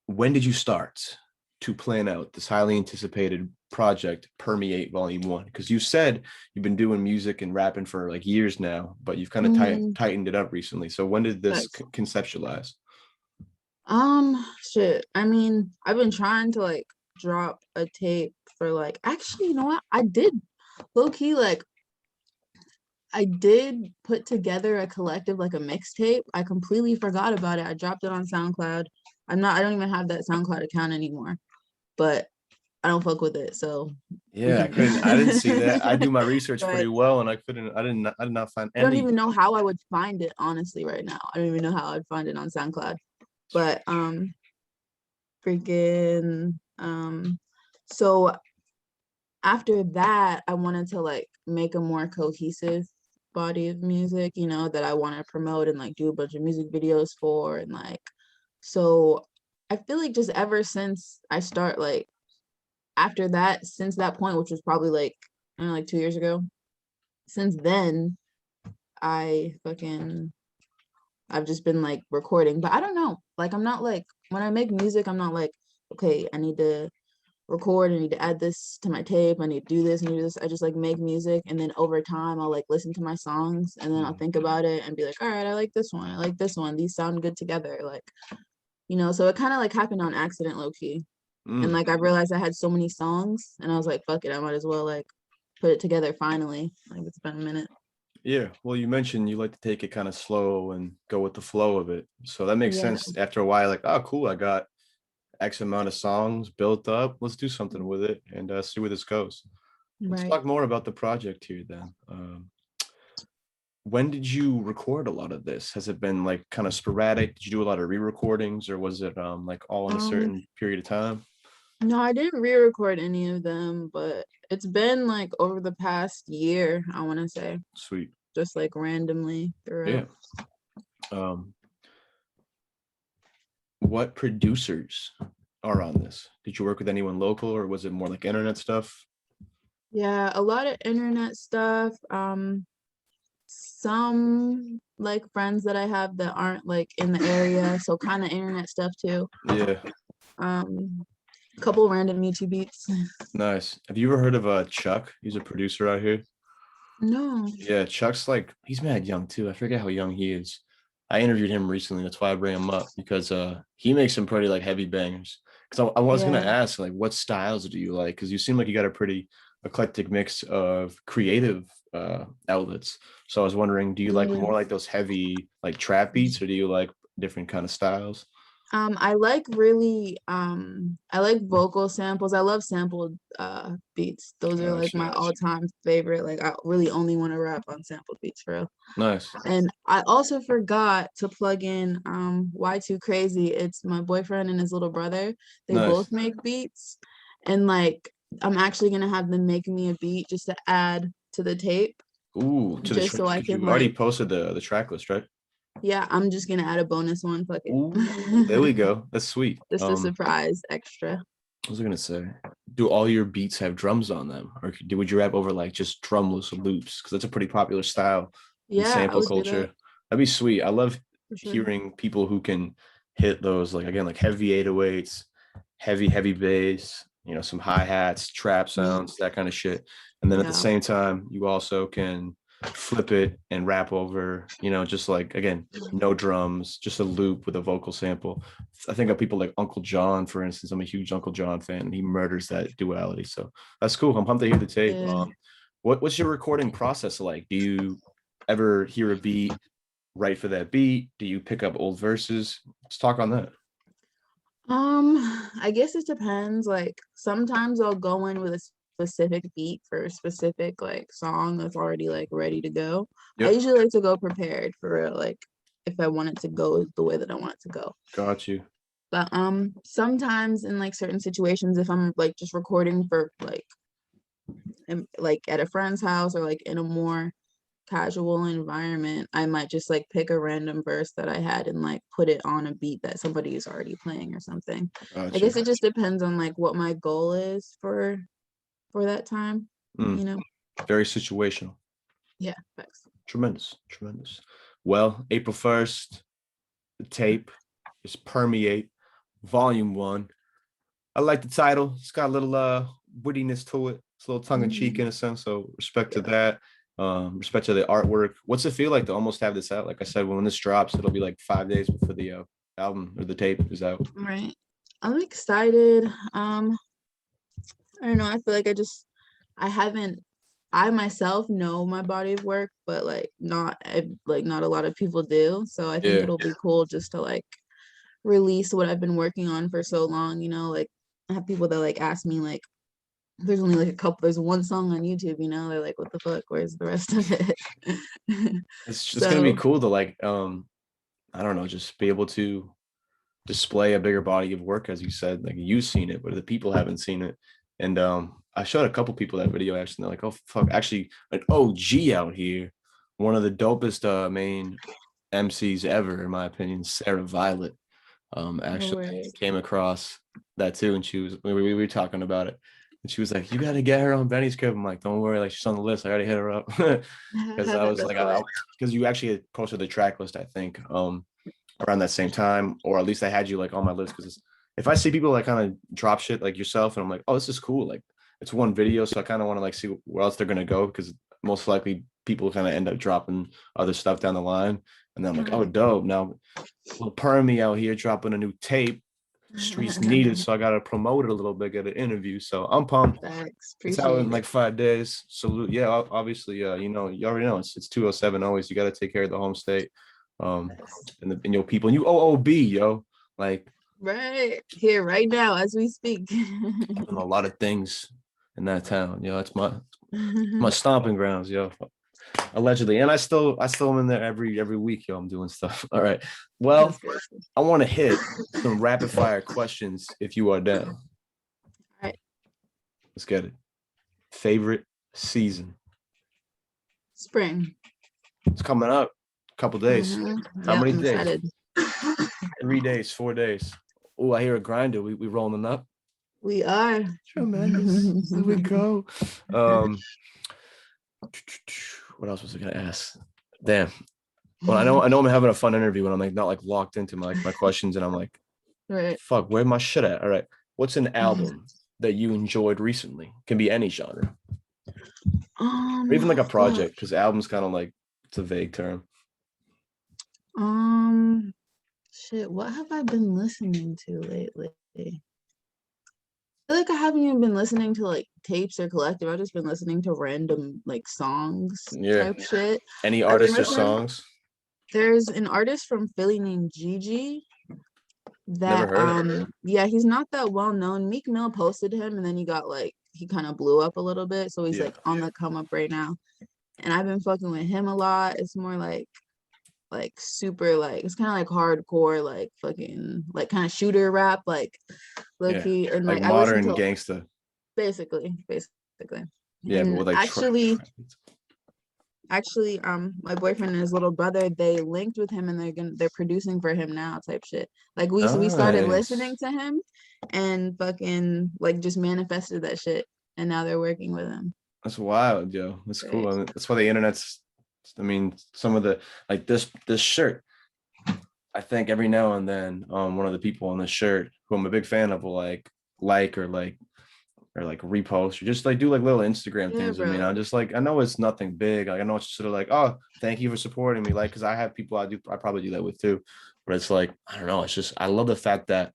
When did you start to plan out this highly anticipated project, Permeate Volume 1? Because you said you've been doing music and rapping for like years now, but you've kind of Mhm. tightened it up recently. So when did this Facts. conceptualize? Shit. I mean, I've been trying to like drop a tape for like actually, you know what? I did low key like I did put together a collective like a mixtape. I completely forgot about it. I dropped it on SoundCloud. I don't even have that SoundCloud account anymore, but I don't fuck with it. So we Yeah, can I didn't see that. I do my research pretty but well and I did not find I don't any. even know how I would find it honestly right now. I don't even know how I'd find it on SoundCloud. But freaking so after that I wanted to like make a more cohesive body of music, you know, that I want to promote and like do a bunch of music videos for and like so I feel like just ever since I start like after that, since that point, which was probably like I don't know, like 2 years ago, since then I fucking I've just been like recording, but I don't know. Like I'm not like when I make music, I'm not like, okay, I need to record, I need to add this to my tape, I need to do this, and do this. I just like make music and then over time I'll like listen to my songs and then I'll think about it and be like, all right, I like this one, I like this one. These sound good together. Like, you know, so it kind of like happened on accident low key. And Mm, like I realized I had so many songs and I was like, fuck it, I might as well like put it together finally. Like it's been a minute. yeah. Well, you mentioned you like to take it kind of slow and go with the flow of it. So that makes Yeah, sense after a while, like, oh, cool, I got X amount of songs built up. Let's do something with it and see where this goes. Let's right. talk more about the project here then. When did you record a lot of this? Has it been like kind of sporadic? Did you do a lot of re-recordings or was it like all in a Um, certain period of time? no, I didn't re-record any of them, but it's been like over the past year, I want to say, Sweet. just like randomly Yeah. throughout. Um, what producers are on this? Did you work with anyone local or was it more like internet stuff? Yeah, a lot of internet stuff. Some like friends that I have that aren't like in the area, so kind of internet stuff too. Yeah. Um, couple random YouTube beats. Nice. Have you ever heard of Chuck? He's a producer out here. No. Yeah, Chuck's like he's mad young too. I forget how young he is. I interviewed him recently. That's why I bring him up because he makes some pretty like heavy bangers. Because I was gonna Yeah. ask like what styles do you like? Because you seem like you got a pretty eclectic mix of creative outlets. So I was wondering, do you like Yeah. more like those heavy like trap beats or do you like different kind of styles? I like vocal samples. I love sampled beats. Those are like Gotcha. my all-time favorite. Like I really only want to rap on sampled beats for real. Nice. And I also forgot to plug in Y Too Crazy. It's my boyfriend and his little brother. They both Nice. make beats. And like I'm actually gonna have them make me a beat just to add to the tape, Ooh, to the just track, so I because can you already like, posted the track list, right? yeah, I'm just gonna add a bonus one. Fuck it. Ooh, there we go. That's sweet. Just a surprise extra. What was I gonna say? Do all your beats have drums on them, or would you rap over like just drumless loops? Because that's a pretty popular style in Yeah, I sample would do that culture. That'd be sweet. I love for sure. hearing people who can hit those like again like heavy 808s, heavy bass, some hi-hats, trap Mhm. sounds, that kind of shit. And then at the Yeah. same time, you also can flip it and rap over, just like again, no drums, just a loop with a vocal sample. I think of people like Uncle John, for instance. I'm a huge Uncle John fan, and he murders that duality. So that's cool. I'm pumped to hear the tape. Yeah. What's your recording process like? Do you ever hear a beat, write for that beat? Do you pick up old verses? Let's talk on that. I guess it depends. Like sometimes I'll go in with a specific beat for a specific like song that's already like ready to go. I Yep, usually like to go prepared for real, like if I want it to go the way that I want it to go. got you. But sometimes in like certain situations, if I'm like just recording for like at a friend's house or like in a more casual environment, I might just like pick a random verse that I had and like put it on a beat that somebody is already playing or something. I Got you. guess it just depends on like what my goal is for that time, Mm, you know? very situational. Yeah, thanks. Tremendous, tremendous. Well, April 1st, the tape is Permeate, Volume 1. I like the title. It's got a little wittiness to it. It's a little tongue in cheek Mhm. in a sense. So respect to Yeah. that. Respect to the artwork. What's it feel like to almost have this out? Like I said, when this drops, it'll be like 5 days before the album or the tape is out. Right. I'm excited. I don't know. I feel like I haven't, I myself know my body of work, but like not a lot of people do. So I think Yeah, it'll be cool just to like release what I've been working on for so long, like I have people that like ask me like there's only like there's one song on YouTube, they're like, what the fuck, where's the rest of it? it's gonna be So cool to like I don't know, just be able to display a bigger body of work, as you said. Like you've seen it, but the people haven't seen it. And I showed a couple people that video actually. And they're like, "Oh fuck!" Actually, an OG out here, one of the dopest main MCs ever, in my opinion, Sarah Violet. no Actually worries. came across that too, and we were talking about it, and she was like, "You got to get her on Benny's crib." I'm like, "Don't worry, like she's on the list. I already hit her up." Because I was That's like, lit. because you actually had posted the track list, I think, around that same time, or at least I had you like on my list. Because if I see people like kind of drop shit like yourself, and I'm like, "Oh, this is cool," like it's one video, so I kind of want to like see where else they're gonna go, because most likely people kind of end up dropping other stuff down the line, and then I'm like, "Oh, Right. dope!" Now little Permy out here dropping a new tape. The streets need it, so I gotta promote it a little bit, get an interview. So I'm pumped. Thanks, It's out in appreciate like it. 5 days. Salute. Yeah, obviously, you already know it's 207 always. You gotta take care of the home state, um, and your people. And you OOB, yo. Like Right here, right now, as we speak. doing a lot of things in that town. It's my stomping grounds, yo. Allegedly. And I still am in there every week, yo. I'm doing stuff. All right. That's Well, good. I want to hit some rapid fire questions if you are down. All right, Let's get it. Favorite season? spring. It's coming up. A couple days. How Yeah, many I'm days? excited. 3 days, 4 days. Oh, I hear a grinder. We rolling up. We are. Tremendous. Here we go. Um, what else was I gonna ask? Damn. Well, I know I'm having a fun interview when I'm like not like locked into my questions, and I'm like, Right. fuck, where my shit at? All right. What's an album that you enjoyed recently? Can be any genre. Or even like a Fuck. project, because album's kind of like it's a vague term. Um, shit, what have I been listening to lately? I feel like I haven't even been listening to like tapes or collective. I've just been listening to random like songs Yeah. type shit. Any I've been artists or listening. songs? There's an artist from Philly named Gigi Never that heard of. yeah, he's not that well known. Meek Mill posted him and then he kind of blew up a little bit. So he's Yeah. like on the come up right now. And I've been fucking with him a lot. It's more like super like it's kind of like hardcore like fucking like kind of shooter rap like low Yeah. key and Like like I listen modern to gangsta. Basically. Yeah, but And with like actually, my boyfriend and his little brother, they linked with him and they're producing for him now type shit. Like we started listening nice. to him and fucking like just manifested that shit and now they're working with him. That's wild, yo. That's Right. cool. I mean, that's why the internet's. I mean, some of the like this shirt. I think every now and then, one of the people on the shirt who I'm a big fan of will like or like repost or just like do like little Instagram Yeah, things with me. And bro. I'm just like, I know it's nothing big. Like I know it's just sort of like, oh, thank you for supporting me. Like, cause I have people I probably do that with too. But it's like, I don't know. It's just I love the fact that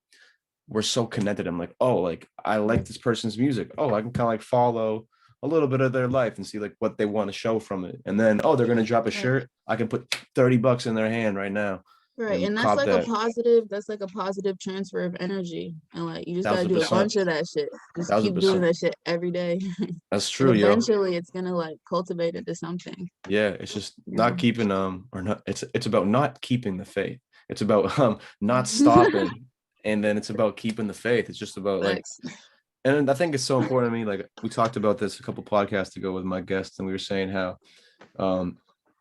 we're so connected. I'm like, oh, like I like this person's music. Oh, I can kind of like follow a little bit of their life and see like what they want to show from it. And then, oh, they're gonna drop a Right. shirt. I can put $30 in their hand right now Right. and And that's cop like that. that's like a positive transfer of energy. And like you just gotta Thousand do a percent. bunch of that shit. Just keep doing 1000%. that shit every day. That's And true, yo. eventually it's gonna like cultivate into something, Yeah, it's just not you keeping or not it's about not keeping the faith. It's about not know. stopping, and then it's about keeping the faith. It's just about like, Facts. and I think it's so important to me. Like we talked about this a couple podcasts ago with my guests, and we were saying how um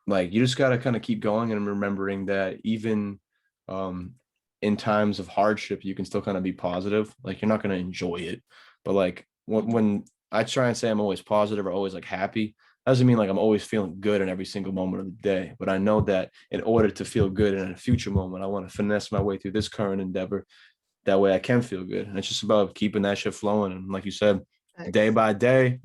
like you just got to kind of keep going and remembering that even um in times of hardship you can still kind of be positive. Like you're not going to enjoy it, but like when I try and say I'm always positive or always like happy, doesn't mean like I'm always feeling good in every single moment of the day, but I know that in order to feel good in a future moment I want to finesse my way through this current endeavor. That way I can feel good, and it's just about keeping that shit flowing. And like you said, day Facts. by day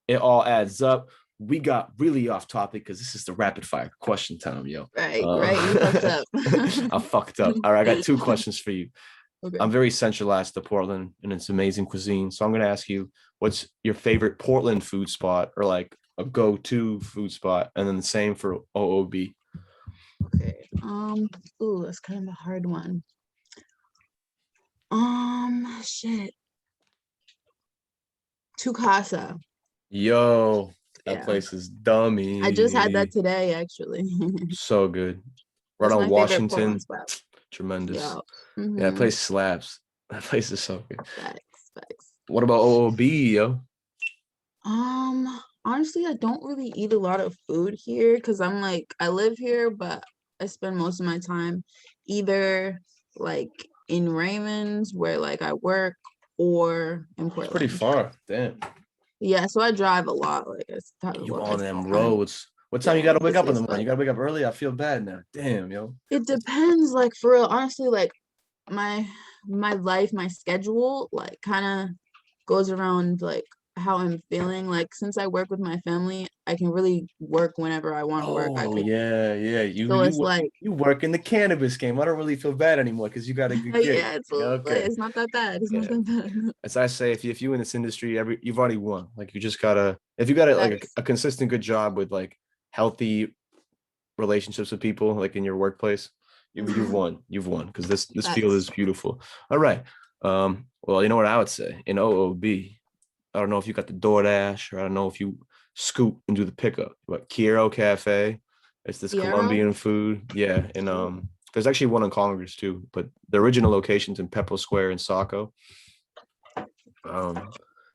it all adds up. We got really off topic because this is the rapid fire question time, yo. Right. You fucked up. I fucked up. All right, I got two questions for you. Okay. I'm very centralized to Portland and it's amazing cuisine. So I'm going to ask you, what's your favorite Portland food spot or like a go-to food spot? And then the same for OOB. Okay. Ooh, that's kind of a hard one. Shit. Tukasa. Yo, that Yeah. place is I just had that dummy. today, actually. So good. Right That's on my favorite Portland Washington. spot. Tremendous. Yeah. Yeah, that Mm-hmm. place slaps. That place is so good. Facts. What about OOB, yo? Honestly, I don't really eat a lot of food here because I'm like, I live here, but I spend most of my time either like in Raymond's where like I work or in It's pretty Portland. far. Damn. Yeah, so I drive a lot. Like You on them kind of, roads. What time you yeah, gotta wake up in the it's morning? You like gotta wake up early? I feel bad now. Damn, yo. it depends, like for real, honestly, like my my schedule like kind of goes around like how I'm feeling. Like since I work with my family, I can really work whenever I want to work. I Oh could, yeah, yeah. You so you it's wo- like, you work in the cannabis game. I don't really feel bad anymore because you got a good gig. yeah, Yeah, okay. it's not that bad. It's not Yeah. that bad. As I say, if you in this industry, you've already won. Like you just gotta if you got a, like Facts. a consistent good job with like healthy relationships with people, like in your workplace, you've Mhm. won. You've won because this field Facts. is beautiful. All right. Well, you know what I would say in OOB. I don't know if you got the DoorDash or I don't know if you scoop and do the pickup. But Kiro Cafe, it's this Fiero. Colombian food. Yeah, and there's actually one in Congress too, but the original location's in Pepper Square in Saco. Um,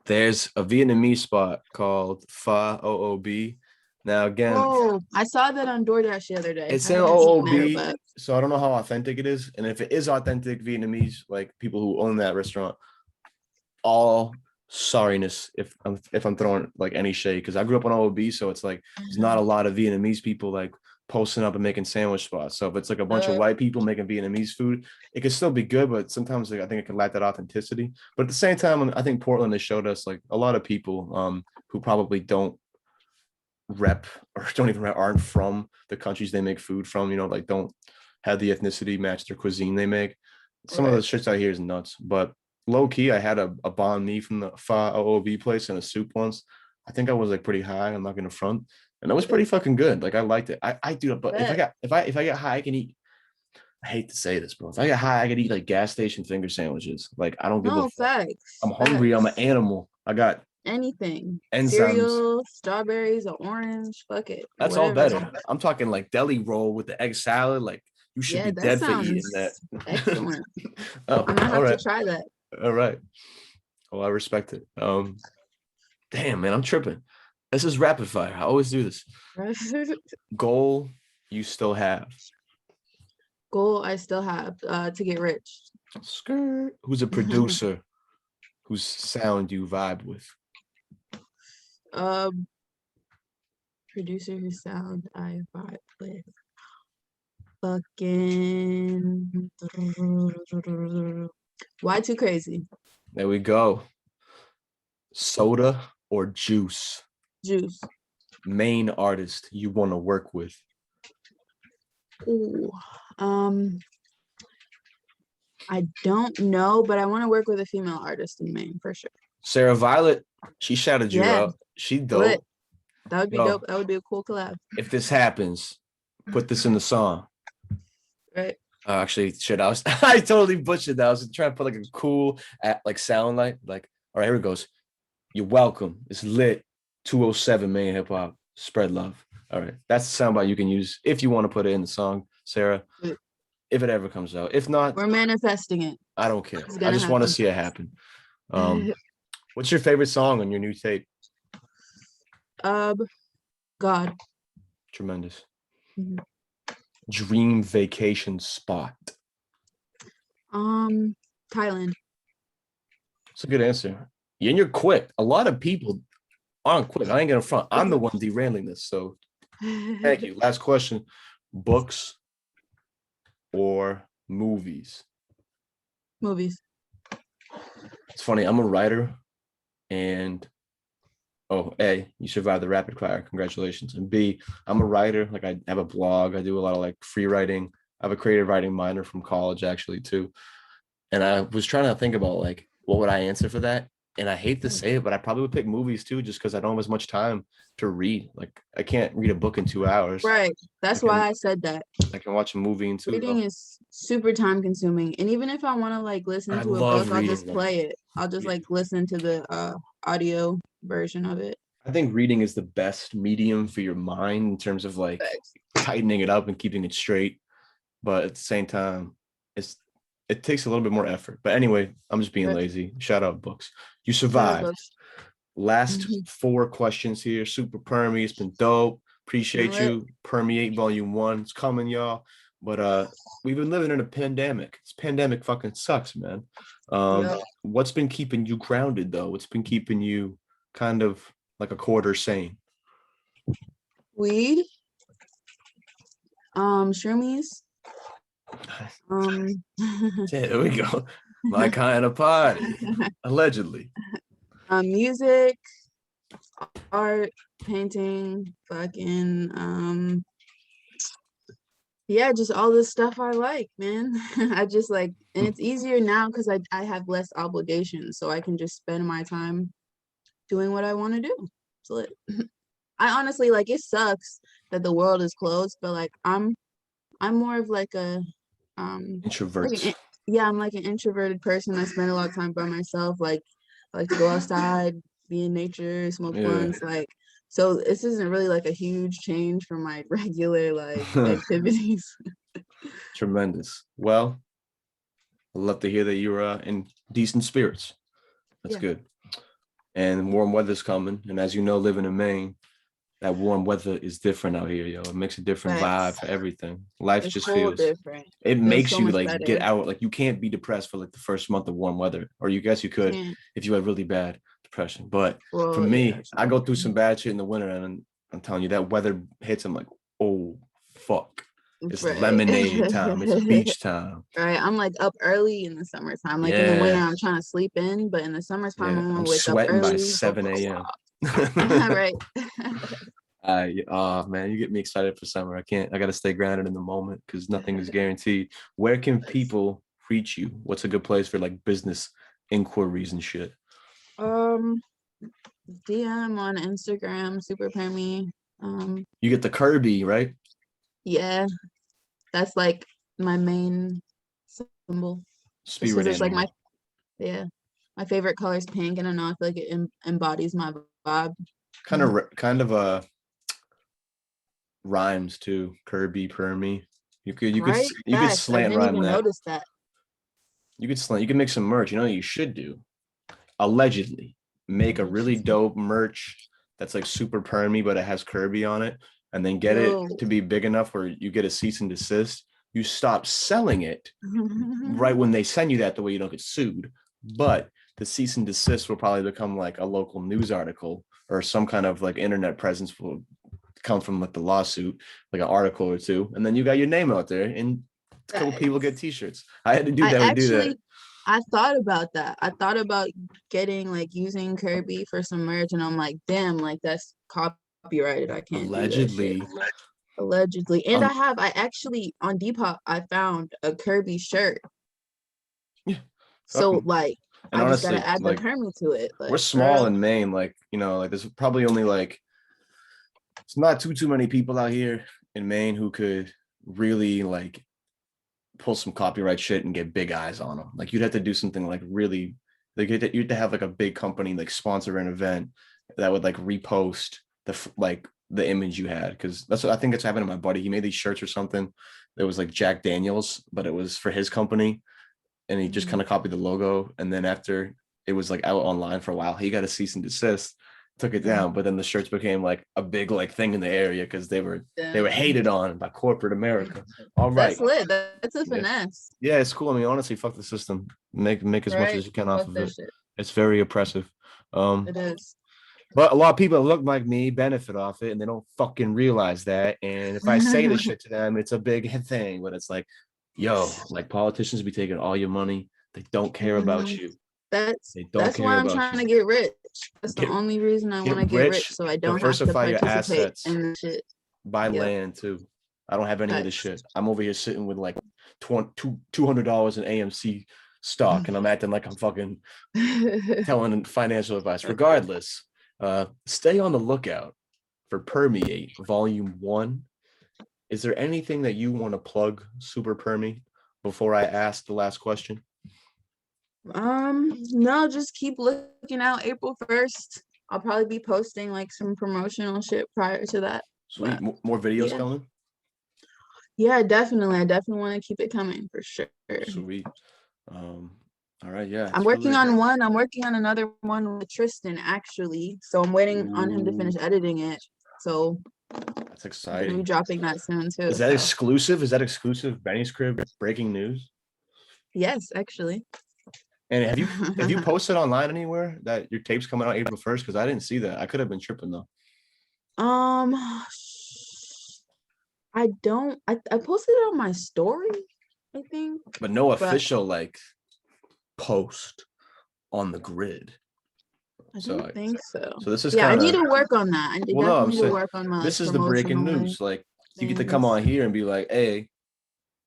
there's a Vietnamese spot called Pho OOB. Now again, Oh, I saw that on DoorDash the other day. it's I in haven't eaten there, OOB, but so I don't know how authentic it is. And if it is authentic Vietnamese, like people who own that restaurant, all sorriness if I'm throwing like any shade because I grew up on OOB, so it's like there's not a lot of Vietnamese people like posting up and making sandwich spots. So if it's like a bunch of uh, white people making Vietnamese food, it can still be good, but sometimes like, I think it can lack that authenticity. But at the same time, I think Portland has showed us like a lot of people who probably don't rep or don't even aren't from the countries they make food from, like don't have the ethnicity match their cuisine they make. Some of the right. shits I hear is nuts, but low key, I had a banh mi from the Pho OOB place and a soup once. I think I was like pretty high. I'm not gonna front, and that was pretty fucking good. Like I liked it. I do it, but Bet. if I get high, I can eat. I hate to say this, bro. If I get high, I can eat like gas station finger sandwiches. Like I don't give a No, fuck. I'm facts. hungry. I'm an Facts. animal. I got Anything. enzymes. Cereal, strawberries, or orange, fuck it. That's all Whatever. better. I'm talking like deli roll with the egg salad. Like you should Yeah, be that dead for eating that. sounds excellent. Oh, I might all have to right. try that. All right. Well, I respect it. Damn, man, I'm tripping. This is rapid fire. I always do this. Goal you still have. Goal I still have to get rich. Skirt. Who's a producer whose sound you vibe with? Um, Producer whose sound I vibe with. Fucking why too crazy? There we go. Soda or juice? Juice. Main artist you want to work with? Ooh. I don't know, but I want to work with a female artist in Maine for sure. Sarah Violet, she shouted you Yeah, out. She lit. dope. That would be Yo, dope. That would be a cool collab. if this happens, put this in the song. Right. Actually, shit, I totally butchered that. I was trying to put like a cool like sound like, all right, here it goes. You're welcome. It's lit. 207 Main Hip Hop. Spread love. All right. That's the soundbite you can use if you want to put it in the song, Sarah. If it ever comes out. If not, we're manifesting it. I don't care. It's I gonna just want to happen. see it happen. What's your favorite song on your new tape? God. Tremendous. Mhm. Dream vacation spot. Thailand. That's a good answer. Yeah, and you're quick. A lot of people aren't quick. I ain't gonna front. I'm the one derailing this. So thank you. Last question. Books or movies? Movies. It's funny. I'm a writer, and A, you survived the rapid fire. Congratulations. And B, I'm a writer. Like I have a blog. I do a lot of like free writing. I have a creative writing minor from college actually too. And I was trying to think about like what would I answer for that? And I hate to say it, but I probably would pick movies too, just because I don't have as much time to read. Like I can't read a book in 2 hours. Right. That's why I said that. I can watch a movie in 2 hours. Reading is super time consuming. And even if I want to like listen to a book, I'll just play it. I'll just like listen to the audio version of it. I think reading is the best medium for your mind in terms of like tightening it up and keeping it straight. But at the same time, it takes a little bit more effort. But anyway, I'm just being lazy. Shout out books. You survived. Last 4 questions here. Super Permy. It's been dope. Appreciate you. Permeate Volume 1. It's coming, y'all. But we've been living in a pandemic. This pandemic fucking sucks, man. What's been keeping you grounded though? What's been keeping you kind of like a quarter sane? Weed. Shroomies. There we go. My kind of party. Allegedly. Music, art, painting, fucking yeah, just all this stuff I like, man. I just like, and it's easier now because I have less obligations, so I can just spend my time doing what I want to do. So I honestly like, it sucks that the world is closed, but like I'm more of like a introvert. Yeah, I'm like an introverted person. I spend a lot of time by myself. Like I like to go outside, be in nature, smoke blunts, like. So this isn't really like a huge change from my regular like activities. Tremendous. Well, I'd love to hear that you're in decent spirits. That's good. And warm weather's coming. And as you know, living in Maine, that warm weather is different out here, yo. It makes a different vibe for everything. Life just feels different. It makes you like get out. Like you can't be depressed for like the first month of warm weather, or you guess you could if you had really bad depression. But for me, I go through some bad shit in the winter, and I'm telling you, that weather hits. I'm like, oh fuck. It's lemonade time. It's beach time. Right. I'm like up early in the summertime. Like in the winter, I'm trying to sleep in, but in the summertime, I'm gonna wake up early. By 7 a.m. Right. Oh man, you get me excited for summer. I gotta stay grounded in the moment because nothing is guaranteed. Where can people reach you? What's a good place for like business inquiries and shit? DM on Instagram, Super Permy. You get the Kirby, right? Yeah, that's like my main symbol. Spirit it's like my favorite color is pink, and I know I feel like it embodies my vibe. Kind of rhymes too. Kirby, Permy. You could slant rhyme that. Notice that. You could make some merch. You know what you should do? Allegedly, make a really dope merch that's like super permy, but it has Kirby on it, and then get it Yo. to be big enough where you get a cease and desist, you stop selling it right when they send you that, the way you don't get sued. But the cease and desist will probably become like a local news article, or some kind of like internet presence will come from like the lawsuit, like an article or two, and then you got your name out there, and a couple people get t-shirts. I had to do I that. We do that. actually, I thought about that. I thought about getting like using Kirby for some merch, and I'm like, damn, like that's copyrighted. I can't do that shit. Allegedly. Allegedly. And Um, I actually on Depop, I found a Kirby shirt. yeah, So fucking. like, And I just honestly, gotta add the like, Permy to it. we're Like, for small real. in Maine. Like, like there's probably only like, it's not too many people out here in Maine who could really like pull some copyright shit and get big eyes on them. Like, you'd have to do something like really, like you'd have like a big company like sponsor an event that would like repost like the image you had, because that's what I think it's happened to my buddy. He made these shirts or something. It was like Jack Daniels, but it was for his company, and he just kind of copied the logo. And then after it was like out online for a while, he got a cease and desist, took it down. But then the shirts became like a big like thing in the area because they were Damn. hated on by corporate America. All right. That's lit. That's a Yeah. finesse. Yeah, it's cool. I mean, honestly, fuck the system. Make as much Right? as you can off Fuck of that it. shit. It's very oppressive. It is. But a lot of people that look like me benefit off it, and they don't fucking realize that. And if I say this shit to them, it's a big thing. But it's like, yo, like, politicians be taking all your money. They don't care about Mhm. you. That's They don't that's care why I'm about trying you. to get rich. That's the Get only reason I get want to get rich, rich, so I don't have to diversify your participate assets, in the shit. buy Yep. land too. I don't have any of this Facts. shit. I'm over here sitting with like $200 in AMC stock, and I'm acting like I'm fucking telling financial advice. Regardless, stay on the lookout for Permeate Volume 1. Is there anything that you want to plug, Super Permy, before I ask the last question? No, just keep looking out. April 1st. I'll probably be posting like some promotional shit prior to that. Sweet. But More videos yeah. coming? Yeah, definitely. I definitely want to keep it coming for sure. Sweet. All right, yeah. I'm It's working really on one. I'm working on another one with Tristan actually. So I'm waiting on him to finish editing it. So that's I'm gonna be exciting. dropping that soon too. Is that So exclusive? Is that exclusive Benny's Crib breaking news? yes, actually. And have you posted online anywhere that your tape's coming out April 1st? Because I didn't see that. I could have been tripping though. Um, I posted it on my story, I think. But no But official like post on the grid. I So don't think so. so this is Yeah, I kind need of, to work on that. I well, no, definitely I'm need to saying work on my like this is the breaking promotional news. Like, you get to come things. on here and be like, hey,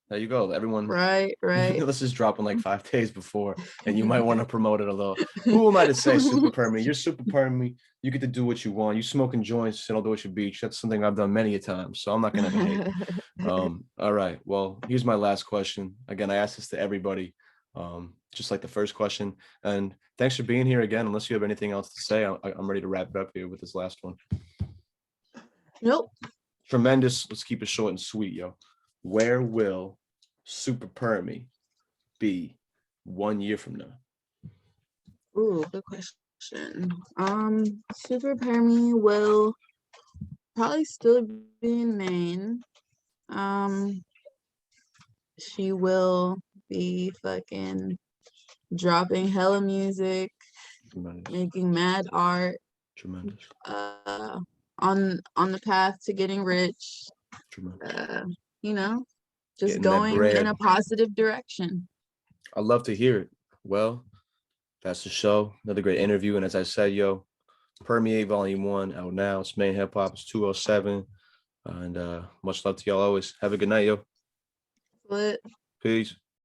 there you go. Everyone, Right, right. this is dropping like 5 days before, and you might want to promote it a little. Who am I to say Super Permy? You're Super Permy. You get to do what you want. You smoking joints, sit on Deutsche Beach. That's something I've done many a time. So I'm not gonna hate. All right. Well, here's my last question. Again, I ask this to everybody, just like the first question. And thanks for being here again. Unless you have anything else to say, I'm ready to wrap it up here with this last one. Nope. Tremendous. Let's keep it short and sweet, yo. Where will Super Permy be 1 year from now? Ooh, good question. Super Permy will probably still be in Maine. She will be fucking dropping hella music, Tremendous. making mad art, Tremendous. on the path to getting rich. Tremendous. You know, just Getting that going in a bread. positive direction. I love to hear it. Well, that's the show. Another great interview. And as I said, yo, Permeate Volume 1 out now. It's Main Hip Hop. It's 207. And much love to y'all always. Have a good night, yo. But Peace.